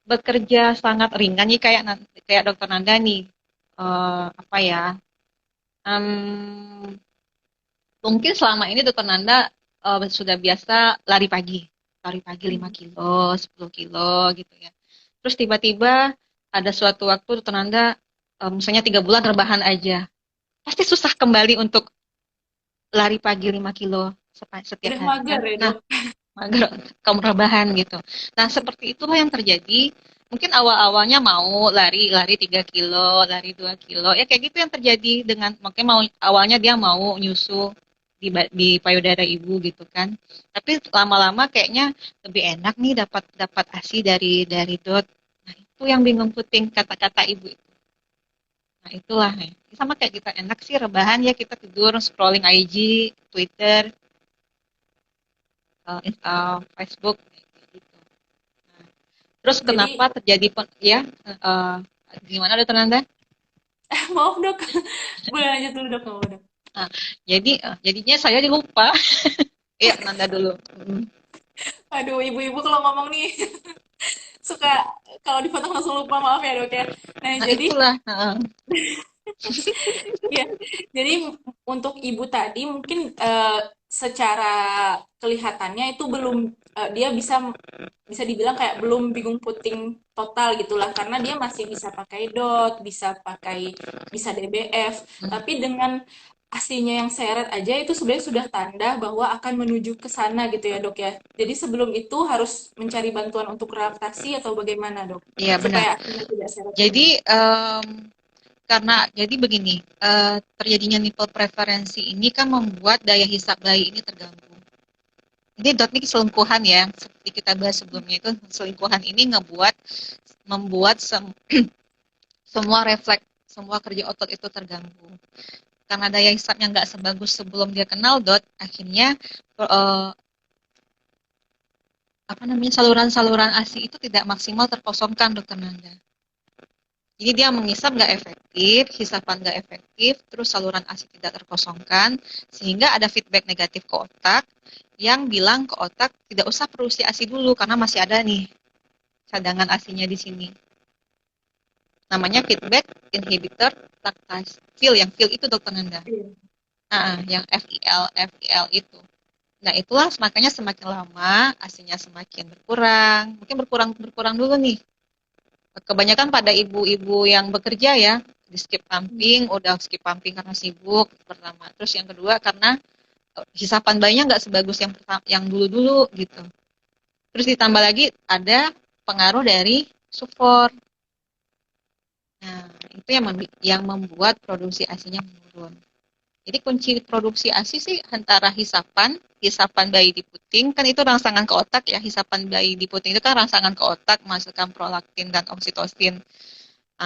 bekerja sangat ringan nih kayak dokter Nanda nih apa ya um, mungkin selama ini dokter Nanda sudah biasa lari pagi 5 kilo 10 kilo gitu ya terus tiba-tiba ada suatu waktu dokter Nanda misalnya 3 bulan rebahan aja pasti susah kembali untuk lari pagi 5 kilo setiap Udah hari kan mager ya nah dok? mager kaum rebahan gitu. Nah, seperti itulah yang terjadi. Mungkin awal-awalnya mau lari 3 kilo, lari 2 kilo. Ya kayak gitu yang terjadi dengan makanya mau awalnya dia mau nyusu di payudara ibu gitu kan. Tapi lama-lama kayaknya lebih enak nih dapat dapat ASI dari dot. Nah, itu yang bingung puting kata-kata ibu itu. Nah, itulah ya. Sama kayak kita enak sih rebahan ya kita tidur scrolling IG, Twitter, Facebook kayak gitu. Nah, terus kenapa Jadi, terjadi ya gimana dokter Nanda? maaf dok, boleh lanjut dulu dok, nggak apa dok. Nah, jadinya saya lupa. Iya Nanda dulu. Aduh, ibu-ibu kalau ngomong nih suka kalau dipotong langsung lupa, maaf ya dok ya. Nah, Nah jadi itulah. ya, jadi untuk ibu tadi mungkin secara kelihatannya itu belum dia bisa bisa dibilang kayak belum bingung puting total gitulah karena dia masih bisa pakai dot, bisa DBF, tapi dengan aslinya yang seret aja itu sebenarnya sudah tanda bahwa akan menuju ke sana gitu ya dok ya. Jadi sebelum itu harus mencari bantuan untuk relaksasi atau bagaimana dok? Iya benar. Supaya aslinya tidak seret Jadi ini. karena jadi begini terjadinya nipple preferensi ini kan membuat daya hisap bayi ini terganggu. Ini dot ini selingkuhan ya seperti kita bahas sebelumnya itu selingkuhan ini membuat semua refleks semua kerja otot itu terganggu karena daya hisapnya nggak sebagus sebelum dia kenal dot akhirnya eh, apa namanya saluran-saluran ASI itu tidak maksimal terkosongkan dokter Nanda jadi dia menghisap nggak efektif hisapan nggak efektif terus saluran ASI tidak terkosongkan sehingga ada feedback negatif ke otak yang bilang ke otak tidak usah produksi ASI dulu karena masih ada nih cadangan ASInya di sini namanya feedback inhibitor lactase feel yang feel itu dokter Nanda Iya. yang FIL itu. Nah, itulah makanya semakin lama asinya semakin berkurang. Mungkin berkurang dulu nih. Kebanyakan pada ibu-ibu yang bekerja ya, di skip pumping, udah skip pumping karena sibuk pertama. Terus yang kedua karena hisapan bayinya nggak sebagus yang dulu-dulu gitu. Terus ditambah lagi ada pengaruh dari sufor. Nah, itu yang membuat produksi asinya menurun. Jadi kunci produksi ASI sih antara hisapan bayi di puting, kan itu rangsangan ke otak ya, hisapan bayi di puting itu kan rangsangan ke otak, masukkan prolaktin dan oksitosin.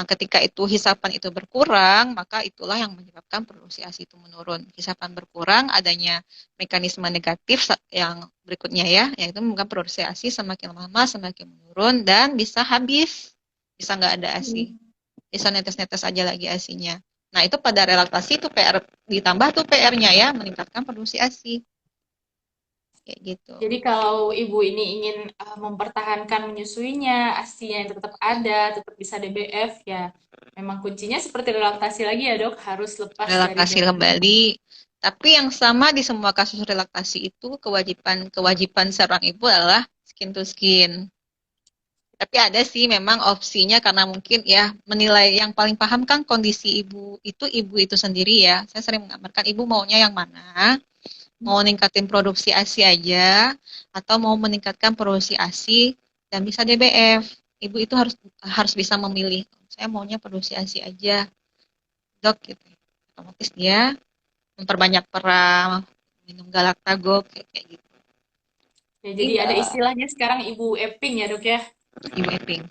Ketika itu hisapan itu berkurang, maka itulah yang menyebabkan produksi ASI itu menurun. Hisapan berkurang, adanya mekanisme negatif yang berikutnya ya, yaitu menyebabkan produksi ASI semakin lama semakin menurun dan bisa habis, bisa nggak ada ASI, bisa netes-netes aja lagi ASI-nya. Nah itu pada relaksasi itu PR ditambah tuh PR-nya ya, meningkatkan produksi ASI kayak gitu. Jadi kalau ibu ini ingin mempertahankan menyusuinya, ASI-nya tetap ada, tetap bisa DBF, ya memang kuncinya seperti relaksasi lagi ya dok, harus lepas dari Relaksasi dosis. kembali. Tapi yang sama di semua kasus relaksasi itu kewajiban seorang ibu adalah skin to skin. Tapi ada sih memang opsinya karena mungkin ya menilai yang paling paham kan kondisi ibu itu sendiri ya. Saya sering menggambarkan ibu maunya yang mana, mau ningkatin produksi ASI aja atau mau meningkatkan produksi ASI dan bisa DBF. Ibu itu harus harus bisa memilih. Saya maunya produksi ASI aja, dok gitu. Otomatis dia memperbanyak peram, minum galaktago kayak gitu. Ya, Jadi jadi ada istilahnya sekarang ibu Eping ya dok ya? ibu Eping.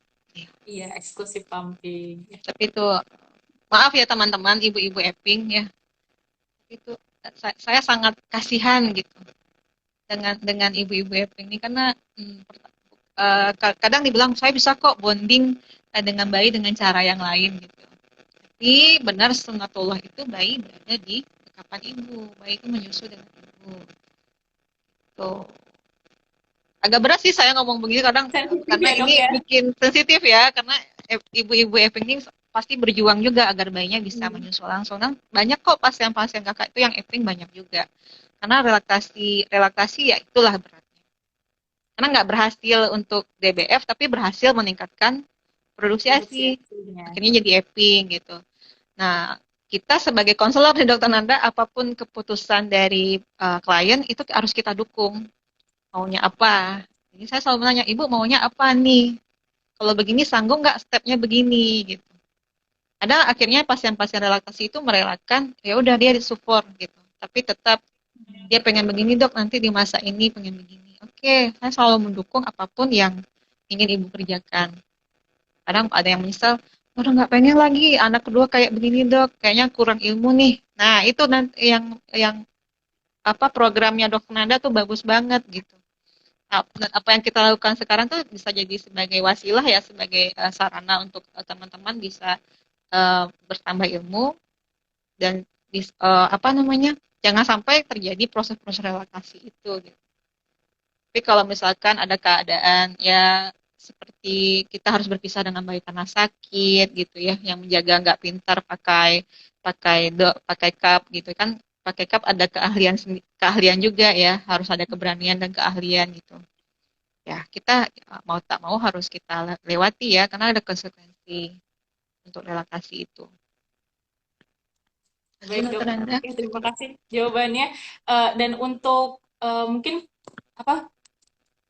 Iya, eksklusif pumping. Tapi itu maaf ya teman-teman ibu-ibu Eping ya. Itu saya sangat kasihan gitu dengan ibu-ibu Eping ini karena kadang dibilang saya bisa kok bonding dengan bayi dengan cara yang lain gitu. Tapi benar sunatullah itu bayi berada di dekapan ibu, bayi itu menyusu dengan ibu. Tuh. Agak berat sih saya ngomong begini kadang Sensitif karena ya dok ini ya? bikin sensitif ya karena ibu-ibu Eping ini pasti berjuang juga agar bayinya bisa Hmm. menyusu langsung. Dan banyak kok pasien-pasien kakak itu yang Eping banyak juga. Karena relaksasi ya itulah beratnya. Karena nggak berhasil untuk DBF tapi berhasil meningkatkan produksi Produksi ASI. ASI-nya. Akhirnya jadi Eping gitu. Nah, kita sebagai konselor di Dokter Nanda, apapun keputusan dari klien itu harus kita dukung. Maunya apa? Jadi saya selalu menanya, ibu maunya apa nih? Kalau begini sanggup nggak stepnya begini gitu. Ada akhirnya pasien-pasien relaksasi itu merelakan, ya udah dia disupport gitu. Tapi tetap dia pengen begini dok, nanti di masa ini pengen begini. Oke, saya selalu mendukung apapun yang ingin ibu kerjakan. Kadang ada yang menyesal, udah nggak pengen lagi anak kedua kayak begini dok, kayaknya kurang ilmu nih. Nah itu nanti yang apa programnya Dok Nanda tuh bagus banget gitu. Dan apa yang kita lakukan sekarang tuh bisa jadi sebagai wasilah ya, sebagai sarana untuk teman-teman bisa bertambah ilmu dan apa namanya, jangan sampai terjadi proses-proses relaksasi itu. Gitu. Tapi kalau misalkan ada keadaan ya seperti kita harus berpisah dengan bayi karena sakit gitu ya, yang menjaga nggak pintar pakai pakai cup gitu kan, pakai cup ada keahlian juga ya, harus ada keberanian dan keahlian gitu. Ya kita mau tak mau harus kita lewati ya karena ada konsekuensi untuk relaksasi itu. Baik Itu dok. Anda. Oke, terima kasih jawabannya. Dan untuk mungkin apa?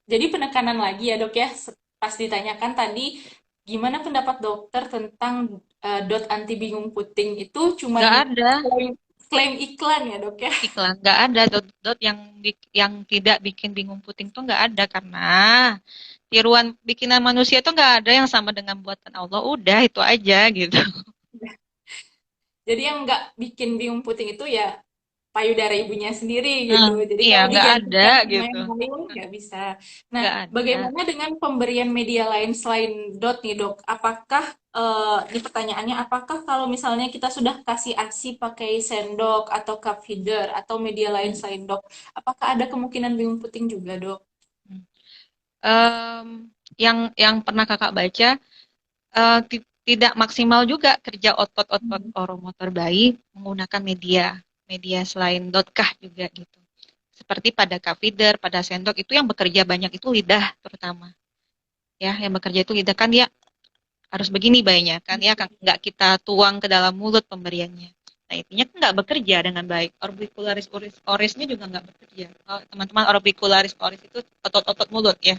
Jadi penekanan lagi ya dok ya, pas ditanyakan tadi gimana pendapat dokter tentang dot anti bingung puting itu cuman Nggak ada klaim, klaim iklan ya dok ya. iklan, nggak ada dot yang tidak bikin bingung puting tuh nggak ada karena tiruan bikinan manusia tuh nggak ada yang sama dengan buatan Allah. Udah itu aja gitu. Jadi yang nggak bikin bingung puting itu ya payudara ibunya sendiri gitu. Nah, Jadi iya kalau nggak ada digantikan sama gitu, yang lain nggak bisa. Nah, nggak ada. bagaimana dengan pemberian media lain selain dot nih dok? Apakah di pertanyaannya apakah kalau misalnya kita sudah kasih ASI pakai sendok atau cup feeder atau media lain selain dok, apakah ada kemungkinan bingung puting juga dok? Em, yang pernah kakak baca tidak maksimal juga kerja otot-otot Hmm. oromotor bayi menggunakan media selain dotkah juga gitu. Seperti pada feeder, pada sendok itu yang bekerja banyak itu lidah terutama. Ya, yang bekerja itu lidah kan dia harus begini bayinya kan ya kan nggak kita tuang ke dalam mulut pemberiannya. Nah intinya kan nggak bekerja dengan baik. Orbicularis orisnya juga nggak bekerja. Oh, teman-teman orbicularis oris itu otot-otot mulut ya.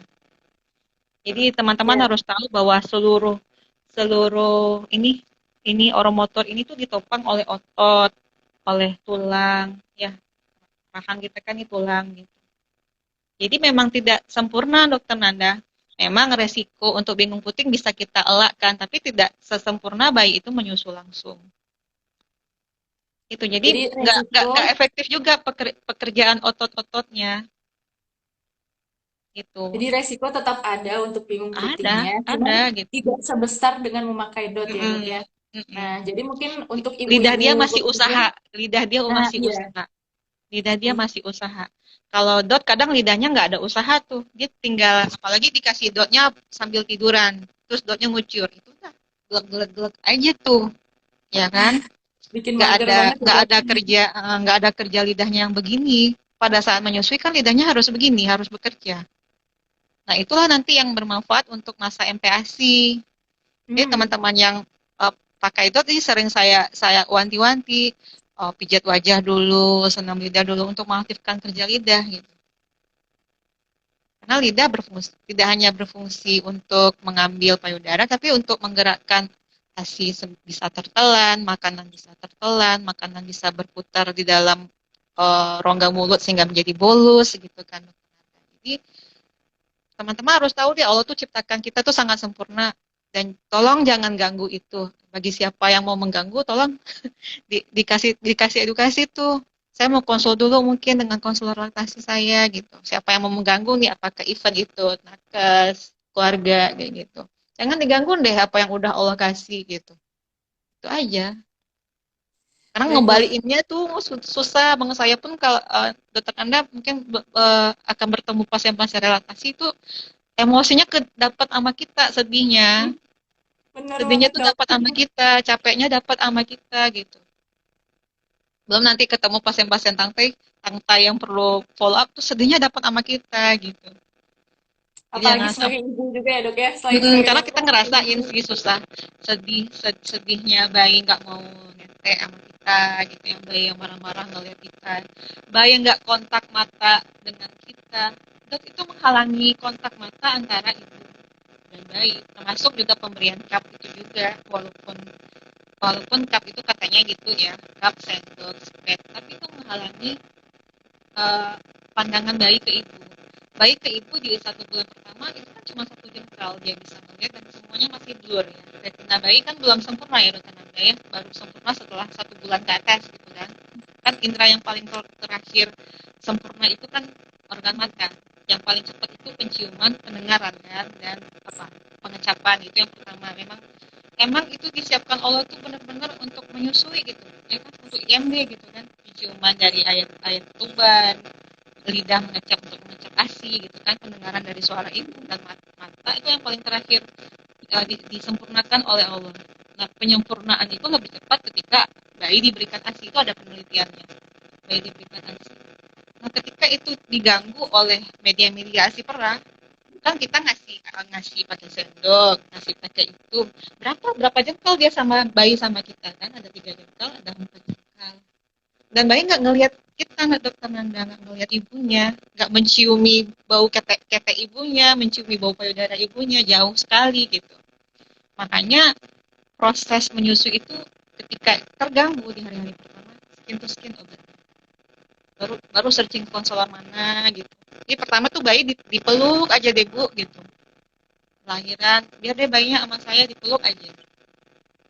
Jadi teman-teman Ya. harus tahu bahwa seluruh seluruh ini oromotor ini tuh ditopang oleh otot, oleh tulang ya. Rahang kita kan ini tulang gitu. Jadi memang tidak sempurna Dokter Nanda. Memang resiko untuk bingung puting bisa kita elakkan, tapi tidak sesempurna bayi itu menyusu langsung. Itu jadi Jadi resiko, nggak efektif juga pekerjaan otot-ototnya gitu. jadi resiko tetap ada untuk bingung putingnya, cuman Ada gitu. tidak sebesar dengan memakai dot ya dok Mm-mm, ya. mm-mm. Nah, jadi mungkin untuk Lidah ibu-ibu dia masih bekerja, usaha, lidah dia nah masih iya, usaha, lidah dia masih usaha. Kalau dot kadang lidahnya nggak ada usaha tuh, dia tinggal apalagi dikasih dotnya sambil tiduran, terus dotnya ngucur, itu udah gelek-gelek aja tuh, ya kan? bikin mager banget ya dok. Nggak ada kerja lidahnya yang begini. Pada saat menyusui kan lidahnya harus begini, harus bekerja. Nah, itulah nanti yang bermanfaat untuk masa MPASI. Jadi Hmm. teman-teman yang pakai dot ini sering saya wanti-wanti, pijat wajah dulu, senam lidah dulu untuk mengaktifkan kerja lidah gitu. Karena lidah berfungsi tidak hanya berfungsi untuk mengambil payudara, tapi untuk menggerakkan ASI bisa tertelan, makanan bisa berputar di dalam rongga mulut sehingga menjadi bolus gitu kan. Jadi teman-teman harus tahu deh Allah tuh ciptakan kita tuh sangat sempurna dan tolong jangan ganggu itu. Bagi siapa yang mau mengganggu, tolong dikasih edukasi tuh. Saya mau konsul dulu mungkin dengan konselor laktasi saya gitu. Siapa yang mau mengganggu nih, apakah event itu, nakes, keluarga kayak gitu. Jangan diganggu deh apa yang udah Allah kasih gitu. Itu aja. Karena Baik dok. ngembaliinnya tuh susah. Bang saya pun kalau dokter Anda mungkin akan bertemu pasien-pasien relatasi itu emosinya dapat sama kita sedihnya. Hmm, bener Sedihnya banget tuh dok. dapat sama kita, capeknya dapat sama kita gitu. Belum nanti ketemu pasien-pasien tangtai yang perlu follow up tuh sedihnya dapat sama kita gitu. Jadi Apalagi jangan sebagai sampai ibu juga ya dok ya, selain sebagai karena kita dokter. ngerasain sih susah sedihnya bayi nggak mau nete sama kita gitu, yang bayi yang marah-marah ngeliat kita, bayi nggak kontak mata dengan kita, dok itu menghalangi kontak mata antara ibu dan bayi, termasuk juga pemberian cup itu juga, walaupun walaupun cup itu katanya gitu ya, cup sendok spread, tapi itu menghalangi uh, pandangan bayi ke ibu. Bayi ke ibu di 1 bulan pertama itu kan cuma 1 jengkal dia bisa melihat dan semuanya masih blur ya. Retina bayi kan belum sempurna ya dokter Nanda ya, baru sempurna setelah 1 bulan ke atas gitu kan. Kan indera yang paling terakhir sempurna itu kan organ mata. Yang paling cepat itu penciuman, pendengaran kan, dan apa pengecapan itu yang pertama. Emang itu disiapkan Allah tuh benar-benar untuk menyusui gitu ya kan, untuk IMD gitu kan, penciuman dari air tuban, lidah mengecap untuk mengecap ASI gitu kan, pendengaran dari suara ibu, dan mata itu yang paling terakhir disempurnakan oleh Allah. Nah, penyempurnaan itu lebih cepat ketika bayi diberikan ASI, itu ada penelitiannya. Bayi diberikan ASI. Nah, ketika itu diganggu oleh media-media ASI perah, kan kita ngasih pakai sendok, ngasih pakai itu, berapa jengkal dia sama bayi sama kita kan, ada 3 jengkal, ada 4 jengkal, dan bayi nggak ngelihat kita, nggak dokter Nanda, nggak ngelihat ibunya, nggak menciumi bau kete ibunya, menciumi bau payudara ibunya, jauh sekali gitu. Makanya proses menyusui itu ketika terganggu di hari-hari pertama, skin to skin obat, baru baru searching konselor mana gitu. Jadi pertama tuh bayi dipeluk aja deh bu gitu, lahiran biar deh bayinya sama saya dipeluk aja,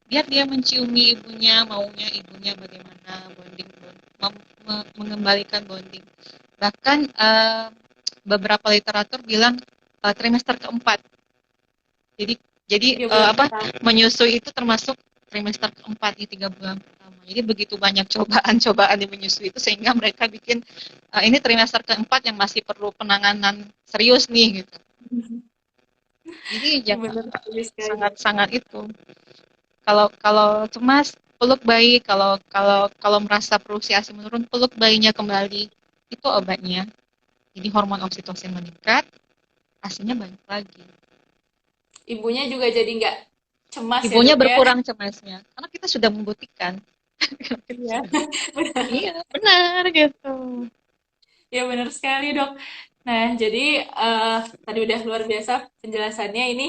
biar dia menciumi ibunya, maunya ibunya bagaimana, bonding, mengembalikan bonding. Bahkan beberapa literatur bilang trimester keempat. Jadi jadi 3 bulan apa, pertama. menyusui itu termasuk trimester keempat di 3 bulan pertama. Jadi begitu banyak cobaan-cobaan di menyusui itu sehingga mereka bikin ini trimester keempat yang masih perlu penanganan serius nih gitu. Jadi jangan Bener sekali dok. sangat-sangat itu. Kalau kalau cemas, peluk bayi. Kalau kalau kalau merasa produksi ASI menurun, peluk bayinya kembali. Itu obatnya. Jadi hormon oksitosin meningkat, ASINya banyak lagi. Ibunya juga jadi nggak cemas ya Ibunya dok ya. berkurang cemasnya karena kita sudah membuktikan. Iya, benar. Iya, benar gitu. Ya benar sekali dok. Nah, jadi tadi udah luar biasa penjelasannya ini.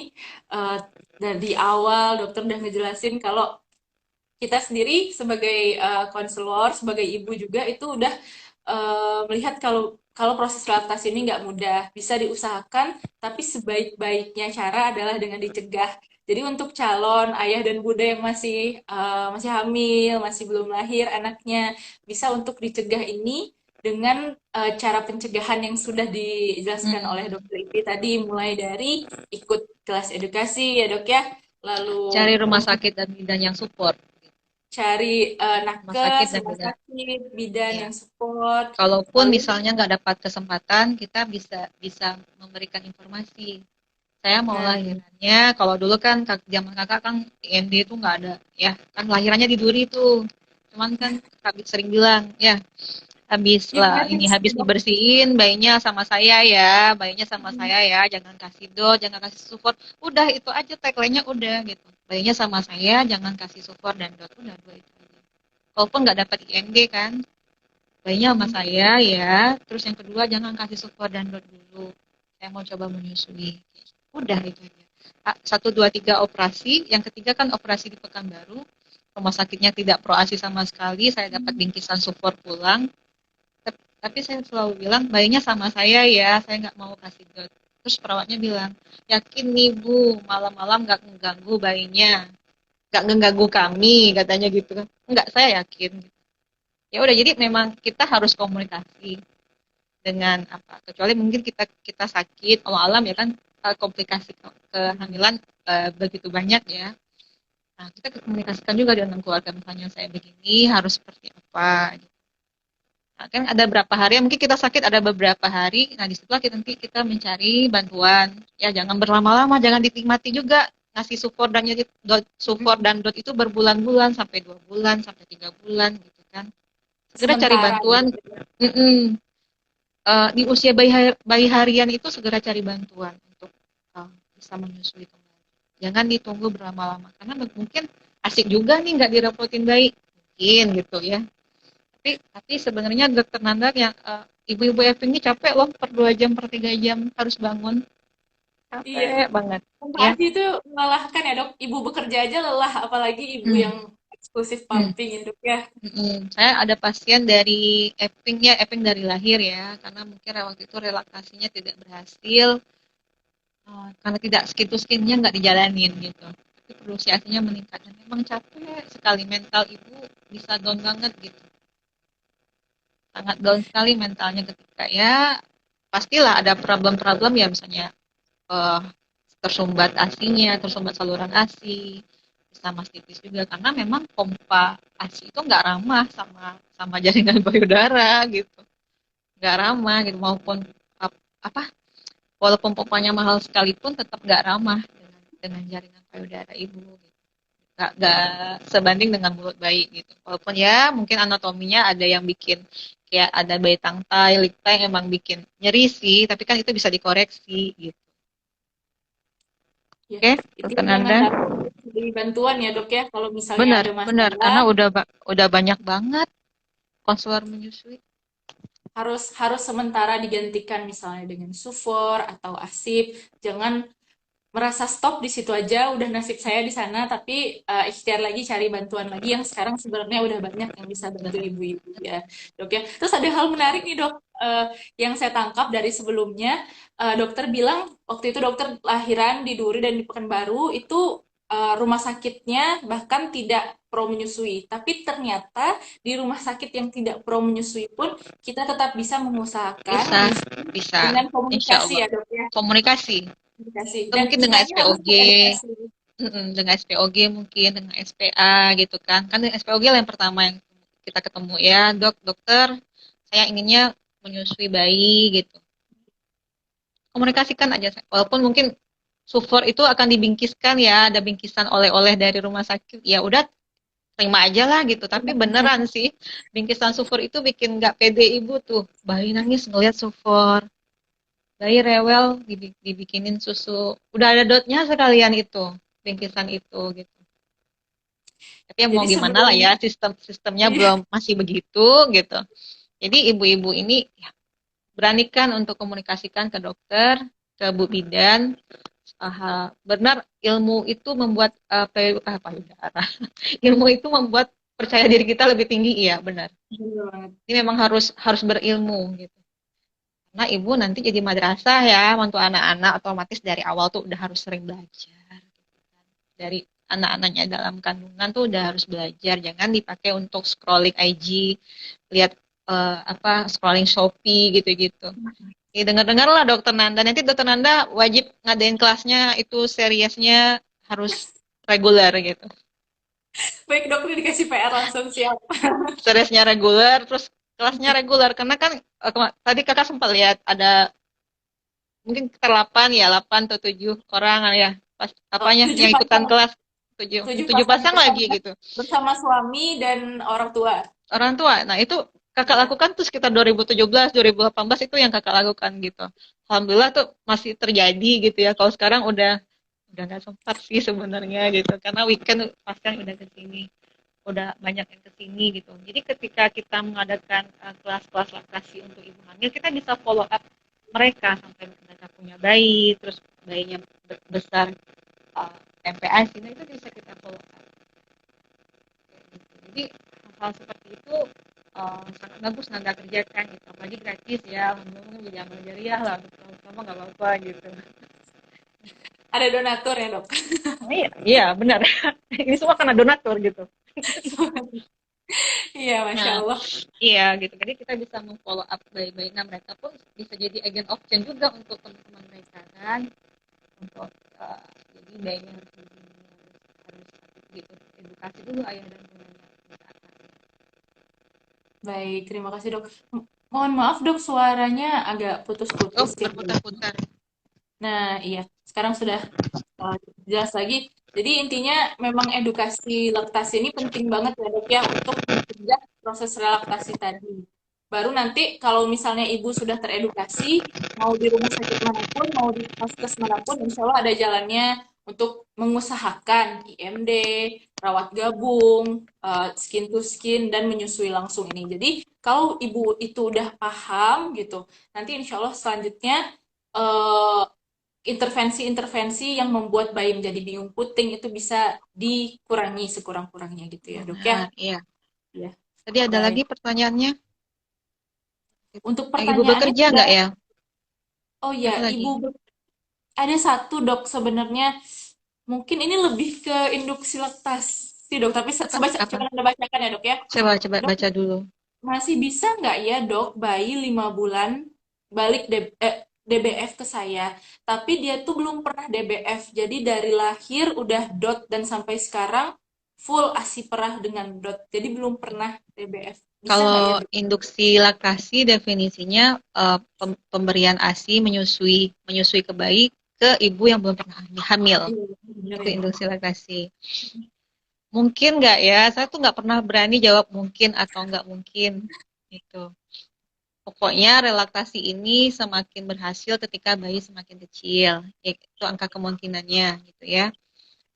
eh, dari awal dokter udah ngejelasin kalau kita sendiri sebagai konselor, sebagai ibu juga itu udah melihat kalau kalau proses laktasi ini nggak mudah, bisa diusahakan, tapi sebaik-baiknya cara adalah dengan dicegah. Jadi untuk calon ayah dan bunda yang masih hamil, masih belum lahir anaknya, bisa untuk dicegah ini dengan cara pencegahan yang sudah dijelaskan oleh Hmm. dokter Ipi tadi, mulai dari ikut kelas edukasi ya dok ya, lalu Cari rumah sakit dan bidan yang support. cari Rumah nakes, sakit dan rumah bidan. sakit, bidan Ya. yang support, Kalaupun lalu misalnya nggak dapat kesempatan, kita bisa bisa memberikan informasi. Saya mau nah lahirannya, kalau dulu kan zaman kakak kan IMD itu nggak ada, ya kan lahirannya di Duri tuh. Cuman kan kak sering bilang, ya habis lah gimana ini tipsnya habis dok? dibersihin bayinya sama saya ya, bayinya sama saya ya, jangan kasih dot, jangan kasih support. Udah itu aja tagline-nya udah gitu. Bayinya sama saya, jangan kasih support dan dot. Udah dua itu aja. Walaupun nggak dapat IMD kan, bayinya sama saya ya. Terus yang kedua jangan kasih support dan dot dulu. Saya mau coba menyusui. Udah itu aja. Satu dua tiga operasi. Yang ketiga kan operasi di Pekanbaru. Rumah sakitnya tidak pro ASI sama sekali. Saya dapat bingkisan support pulang. Tapi saya selalu bilang bayinya sama saya ya. Saya nggak mau kasih dot. Terus perawatnya bilang, yakin nih Bu, malam-malam nggak mengganggu bayinya, nggak mengganggu kami, katanya gitu kan. Enggak, saya yakin. Ya udah, jadi memang kita harus komunikasi dengan apa, kecuali mungkin kita kita sakit Allah alam ya kan, komplikasi kehamilan begitu banyak ya. Nah, kita komunikasikan juga dengan keluarga, misalnya saya begini harus seperti apa gitu. Nah, kan ada berapa hari mungkin kita sakit, ada beberapa hari, nah disitulah kita nanti kita mencari bantuan. Ya jangan berlama-lama, jangan dinikmati juga ngasih support dan dot, support dan dot itu berbulan-bulan sampai 2 bulan sampai 3 bulan gitu kan. Segera cari Sementara bantuan. gitu. Mm-mm. Di usia bayi harian itu segera cari bantuan untuk bisa menyusui kembali. Jangan ditunggu berlama-lama karena mungkin asik juga nih nggak direpotin bayi, mungkin gitu ya. Tapi sebenarnya dokter Nanda yang ibu-ibu Evi ini capek loh, per 2 jam per 3 jam harus bangun, Iya, capek banget tanpa ya. ASI itu melelahkan ya dok. Ibu bekerja aja lelah, apalagi ibu Hmm, yang eksklusif hmm, pumping ya dok ya. Saya ada pasien dari Epping ya, Epping dari lahir ya, karena mungkin waktu itu relaksasinya tidak berhasil. Karena tidak skin to skinnya nggak dijalanin gitu, tapi perlu asinya meningkat dan memang capek sekali, mental ibu bisa down banget gitu, sangat down sekali mentalnya ketika ya pastilah ada problem-problem ya, misalnya uh, tersumbat asinya, tersumbat saluran asi, bisa mastitis juga karena memang pompa asi itu nggak ramah sama sama jaringan payudara gitu, nggak ramah gitu, maupun apa, walaupun pompanya mahal sekalipun tetap nggak ramah dengan jaringan payudara ibu gitu. Nggak sebanding dengan mulut bayi gitu. Walaupun ya mungkin anatominya ada yang bikin kayak ada bayi tangtai, liktai emang bikin nyeri sih, tapi kan itu bisa dikoreksi gitu. Ya, Oke, dokter intinya jangan Nanda. takut dari bantuan ya dok ya. Kalau misalnya Benar, ada benar. masalah, Karena udah banyak banget konselor menyusui. harus harus sementara digantikan misalnya dengan sufor atau asip. Jangan merasa stop di situ aja, udah nasib saya di sana, tapi ikhtiar lagi cari bantuan lagi yang sekarang sebenarnya udah banyak yang bisa bantu Benar. ibu-ibu ya dok ya. Terus ada hal menarik nih dok, yang saya tangkap dari sebelumnya, dokter bilang waktu itu dokter lahiran di Duri dan di Pekanbaru itu rumah sakitnya bahkan tidak pro menyusui, tapi ternyata di rumah sakit yang tidak pro menyusui pun kita tetap bisa mengusahakan Bisa, menyusui bisa. dengan Insya komunikasi Allah. ya dok ya, Komunikasi. komunikasi Atau dan mungkin dengan kitanya harus SPOG, beredukasi. dengan SPOG mungkin, dengan SPA gitu kan. Kan dengan SPOG lah yang pertama yang kita ketemu ya, dok, dokter, saya inginnya menyusui bayi gitu. Komunikasikan aja. Walaupun mungkin support itu akan dibingkiskan ya, ada bingkisan oleh-oleh dari rumah sakit. Ya udah terima aja lah gitu. Tapi beneran sih, bingkisan support itu bikin nggak pede ibu tuh. Bayi nangis ngeliat support, bayi rewel dibikinin susu. Udah ada dotnya sekalian itu, bingkisan itu gitu. Tapi ya mau Jadi gimana sebelum lah ya, sistemnya iya, belum masih begitu gitu. Jadi ibu-ibu ini ya, beranikan untuk komunikasikan ke dokter, ke Bu Bidan. Benar, ilmu itu membuat payudara. Ilmu itu membuat percaya diri kita lebih tinggi, iya benar. bener banget. Ini memang harus harus berilmu gitu. Karena ibu nanti jadi madrasah ya untuk anak-anak, otomatis dari awal tuh udah harus sering belajar. Dari anak-anaknya dalam kandungan tuh udah harus belajar, jangan dipakai untuk scrolling IG, lihat scrolling Shopee gitu-gitu. Ya, dengar-dengar lah dokter Nanda. Nanti dokter Nanda wajib ngadain kelasnya itu seriusnya harus reguler gitu. Baik dok, ini dikasih PR langsung siap. Seriusnya reguler, terus kelasnya reguler. Karena kan tadi kakak sempat lihat ada mungkin sekitar 8 ya, 8 atau 7 orang ya. Pas Oh, apanya tujuh yang ikutan pasang, kelas 7 tujuh 7 pasang pasang lagi bersama gitu. bersama suami dan orang tua. Orang tua. Nah, itu kakak Ya. lakukan tuh sekitar 2017, 2018 itu yang kakak lakukan gitu. Alhamdulillah tuh masih terjadi gitu ya. Kalau sekarang udah nggak sempat sih sebenarnya gitu. Karena weekend pasien udah ke sini. Udah banyak yang ke sini gitu. Jadi ketika kita mengadakan kelas-kelas laktasi untuk ibu hamil, kita bisa follow up mereka sampai mereka punya bayi, terus bayinya besar MPASI, nah itu bisa kita follow up. Jadi hal seperti itu sangat bagus Nanda kerjakan gitu, apalagi gratis ya, alhamdulillah jadi amal jariah lah, sama nggak apa-apa gitu. Ada donatur ya dok. Oh, iya, iya benar. Ini semua karena donatur gitu. Iya, masya Nah, Allah. iya gitu. Jadi kita bisa memfollow up bayi-bayi. Nah, mereka pun bisa jadi agent of change juga untuk teman-teman mereka kan. Untuk jadi bayinya harus gitu. Edukasi dulu ayah dan bundanya. Baik, terima kasih dok. Mohon maaf dok, suaranya agak Oh, putus-putus ya. berputar-putar. Nah, iya, sekarang sudah uh, jelas lagi. Jadi intinya memang edukasi laktasi ini penting banget ya dok ya untuk mencegah proses relaktasi tadi. Baru nanti kalau misalnya ibu sudah teredukasi, mau di rumah sakit manapun, mau di vaskes manapun, insya Allah ada jalannya untuk mengusahakan IMD, rawat gabung, skin to skin, dan menyusui langsung ini. Jadi kalau ibu itu udah paham gitu, nanti insya Allah selanjutnya eh, intervensi-intervensi yang membuat bayi menjadi bingung puting itu bisa dikurangi sekurang-kurangnya gitu ya dok ya. Nah, iya. Ya, Tadi ada baik. lagi pertanyaannya. Untuk Ibu pertanyaannya bekerja sudah, nggak ya? oh ya, Apa lagi? ada satu dok sebenarnya mungkin ini lebih ke induksi laktasi dok, tapi Apa? coba Apa? Anda bacakan ya dok ya. Coba Dok, baca dulu. masih bisa nggak ya dok bayi 5 bulan balik DBF ke saya, tapi dia tuh belum pernah DBF, jadi dari lahir udah dot dan sampai sekarang full ASI perah dengan dot, jadi belum pernah DBF. Bisa nggak ya Kalau dok? induksi laktasi definisinya pemberian ASI menyusui ke bayi ke ibu yang belum pernah hamil. Iya, benar Itu ya dok. induksi laktasi. Mungkin nggak ya? Saya tuh nggak pernah berani jawab mungkin atau nggak mungkin. Gitu. Pokoknya relaksasi ini semakin berhasil ketika bayi semakin kecil. Itu angka kemungkinannya gitu ya.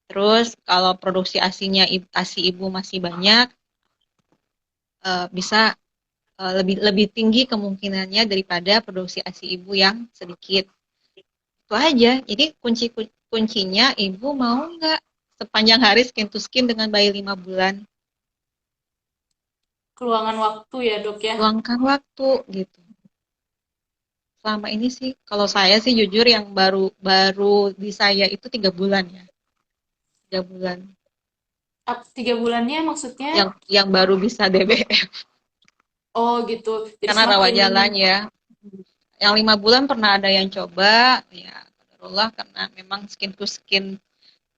Terus kalau produksi ASI ibu masih banyak, bisa lebih lebih tinggi kemungkinannya daripada produksi ASI ibu yang sedikit. Itu aja. Jadi kuncinya ibu mau nggak sepanjang hari skin to skin dengan bayi 5 bulan. Keluangan waktu ya dok ya. Luangkan waktu gitu. Selama ini sih, kalau saya sih jujur yang baru baru di saya itu 3 bulan ya, 3 bulan. 3 bulannya maksudnya? Yang baru bisa DBF Oh gitu. Jadi karena rawat semakin jalan ya. Yang 5 bulan pernah ada yang coba, ya qadarullah karena memang skin to skin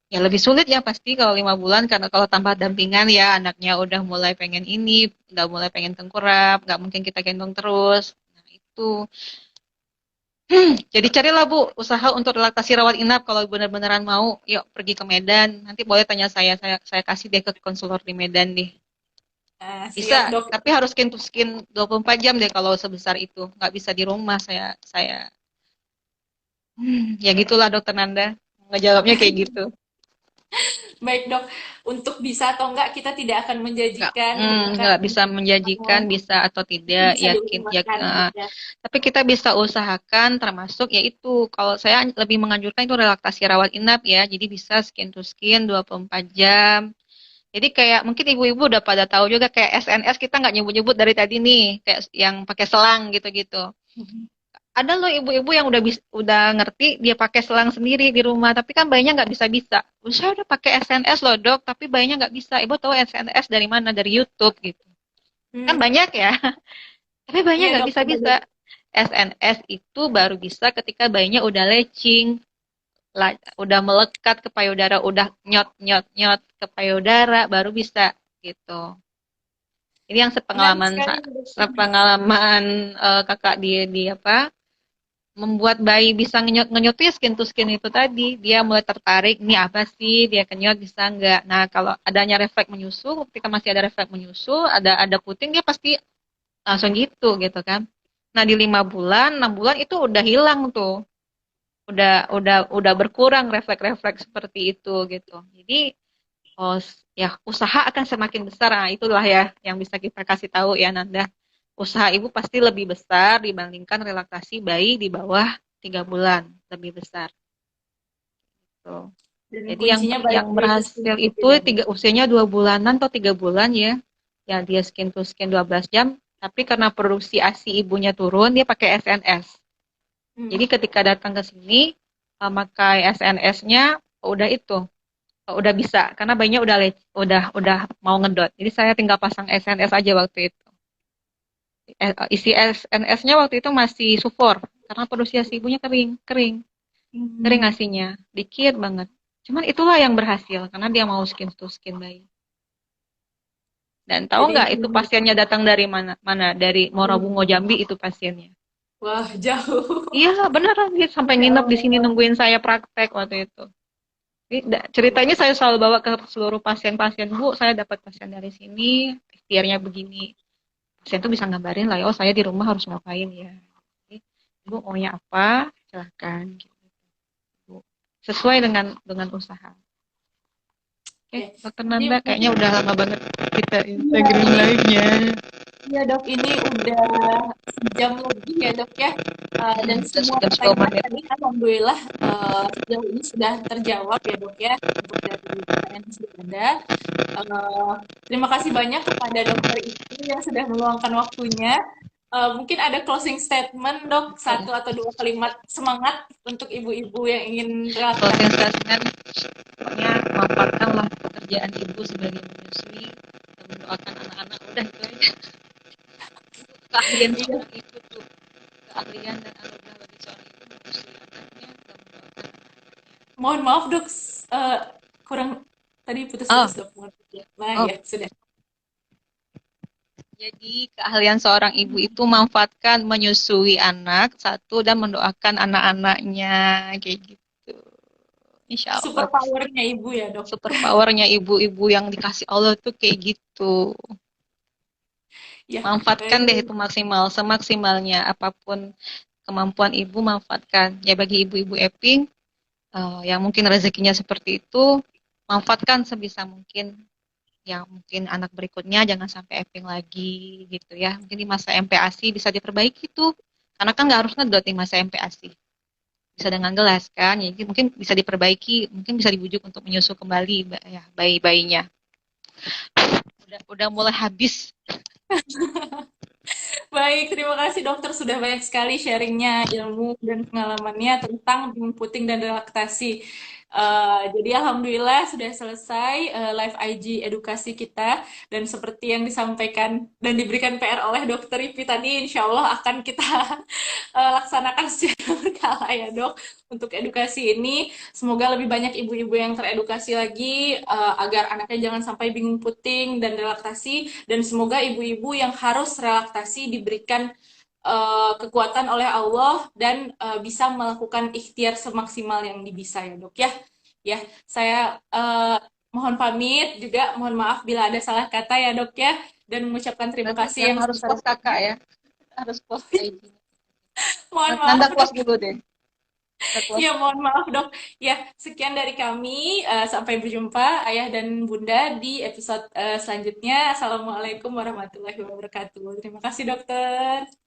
ya lebih sulit ya pasti kalau 5 bulan karena kalau tanpa dampingan ya anaknya udah mulai pengen ini, udah mulai pengen tengkurap, nggak mungkin kita gendong terus. Nah itu jadi carilah Bu usaha untuk relaksasi rawat inap kalau benar-benaran mau, yuk pergi ke Medan. Nanti boleh tanya saya kasih deh ke konselor di Medan deh. Bisa, siap dok. tapi harus skin to skin 24 jam deh kalau sebesar itu. Nggak bisa di rumah saya ya gitulah dokter Nanda. Ngejawabnya kayak gitu. Baik dok, untuk bisa atau enggak kita tidak akan menjanjikan gitu kan. Nggak bisa menjanjikan bisa atau Itu tidak bisa yakin ya, diusahakan gitu ya. tapi kita bisa usahakan termasuk yaitu kalau saya lebih menganjurkan itu relaksasi rawat inap ya jadi bisa skin to skin 24 jam. Jadi kayak mungkin ibu-ibu udah pada tahu juga kayak SNS kita nggak nyebut-nyebut dari tadi nih kayak yang pakai selang gitu-gitu. ada loh ibu-ibu yang udah ngerti dia pakai selang sendiri di rumah, tapi kan bayinya nggak bisa-bisa. Saya udah pakai SNS loh dok, tapi bayinya nggak bisa. Ibu tahu SNS dari mana? Dari YouTube gitu. Kan Hmm, banyak ya, tapi bayinya iya nggak dok, bisa-bisa. benar. SNS itu baru bisa ketika bayinya udah latching, udah melekat ke payudara, udah nyot nyot nyot ke payudara, baru bisa gitu. Ini yang Menarik sekali dokter. sepengalaman kakak di apa membuat bayi bisa ngenyot ya skin to skin itu tadi. Dia mulai tertarik, ini apa sih? Dia kenyot bisa nggak? Nah, kalau adanya refleks menyusu, ketika masih ada refleks menyusu, ada puting, dia pasti langsung gitu kan. Nah, di 5 bulan, 6 bulan itu udah hilang tuh. Udah berkurang refleks-refleks seperti itu gitu. Jadi oh, ya usaha akan semakin besar. Nah, itulah ya yang bisa kita kasih tahu ya Nanda. Usaha ibu pasti lebih besar dibandingkan relaksasi bayi di bawah 3 bulan, lebih besar. Tuh. Dan Jadi yang kuncinya balik yang lagi ke berhasil skincare itu ya dok. usianya 2 bulanan atau 3 bulan ya. Ya dia skin to skin 12 jam. Tapi karena produksi ASI ibunya turun, dia pakai SNS. Hmm. Jadi ketika datang ke sini, pakai SNS-nya udah itu, udah bisa karena bayinya udah mau ngedot. Jadi saya tinggal pasang SNS aja waktu itu. Isi SNS-nya waktu itu masih sufor karena produksi ASI ibunya kering, kering, kering Hmm. asinya, dikit banget. Cuman itulah yang berhasil karena dia mau skin to skin bayi. Dan tahu Jadi nggak itu pasiennya datang dari mana? Mana dari Morobungo Jambi itu pasiennya. wah jauh. Iya beneran dia sampai Ya nginep di sini Allah. nungguin saya praktek waktu itu. Ceritanya saya selalu bawa ke seluruh pasien-pasien, Bu, saya dapat pasien dari sini, ikhtiarnya begini. Pasien tuh bisa ngabarin lah, oh saya di rumah harus ngapain ya. Jadi, Ibu maunya apa, silahkan. Gitu. Sesuai dengan usaha. Oke, Oke. Dokter Jadi Nanda, kayaknya mungkin udah lama banget kita iya Instagram ini live-nya. ya dok ini udah sejam lebih ya dok ya. Dan Udah semua sejam 10 pertanyaan menit. tadi alhamdulillah sejauh ini sudah terjawab ya dok ya untuk dari pertanyaan yang sudah ada. Eh, Terima kasih banyak kepada dokter itu yang sudah meluangkan waktunya. Mungkin ada closing statement dok, satu atau dua kalimat semangat untuk ibu-ibu yang ingin Closing relaksasi. statement, pokoknya manfaatkanlah pekerjaan ibu sebagai menyusui dan mendoakan anak-anak. Udah itu aja. Keahlian Iya, seorang ibu tuh. Keahlian dan anugerah bagi seorang ibu menyusui anaknya dan mendoakan anak-anaknya. mohon maaf dok, eh, kurang tadi Oh, putus-putus dok. Nah oh, ya sudah. jadi keahlian seorang ibu itu manfaatkan menyusui anak satu dan mendoakan anak-anaknya kayak gitu. Insya Super Allah. powernya ibu ya dok. Super powernya ibu-ibu yang dikasih Allah tuh kayak gitu. Ya, Manfaatkan deh baik. itu maksimal, semaksimalnya apapun kemampuan ibu manfaatkan. Ya bagi ibu-ibu Eping yang mungkin rezekinya seperti itu, manfaatkan sebisa mungkin. Yang mungkin anak berikutnya jangan sampai Eping lagi gitu ya. Mungkin di masa MPASI bisa diperbaiki tuh. Karena kan nggak harus ngedot di masa MPASI. Bisa dengan gelas kan, jadi mungkin bisa diperbaiki, mungkin bisa dibujuk untuk menyusu kembali ya bayi-bayinya. Udah mulai habis. Baik, terima kasih dokter sudah banyak sekali sharingnya ilmu dan pengalamannya tentang bimbing puting dan relaksasi. Jadi alhamdulillah sudah selesai live IG edukasi kita dan seperti yang disampaikan dan diberikan PR oleh dokter Ipi tadi, insya Allah akan kita laksanakan secara berkala ya dok untuk edukasi ini. Semoga lebih banyak ibu-ibu yang teredukasi lagi agar anaknya jangan sampai bingung puting dan relaksasi dan semoga ibu-ibu yang harus relaksasi diberikan kekuatan oleh Allah dan bisa melakukan ikhtiar semaksimal yang bisa ya dok ya. Ya, saya mohon pamit juga mohon maaf bila ada salah kata ya dok ya dan mengucapkan terima Berarti kasih yang yang harus post kakak sebesar-besarnya. ya. Harus post IG-nya. Mohon Nanda maaf close dok. dulu deh. Nanda Ya, close. mohon maaf dok. Ya, sekian dari kami. Sampai berjumpa ayah dan bunda di episode selanjutnya. Assalamualaikum warahmatullahi wabarakatuh. Terima kasih dokter.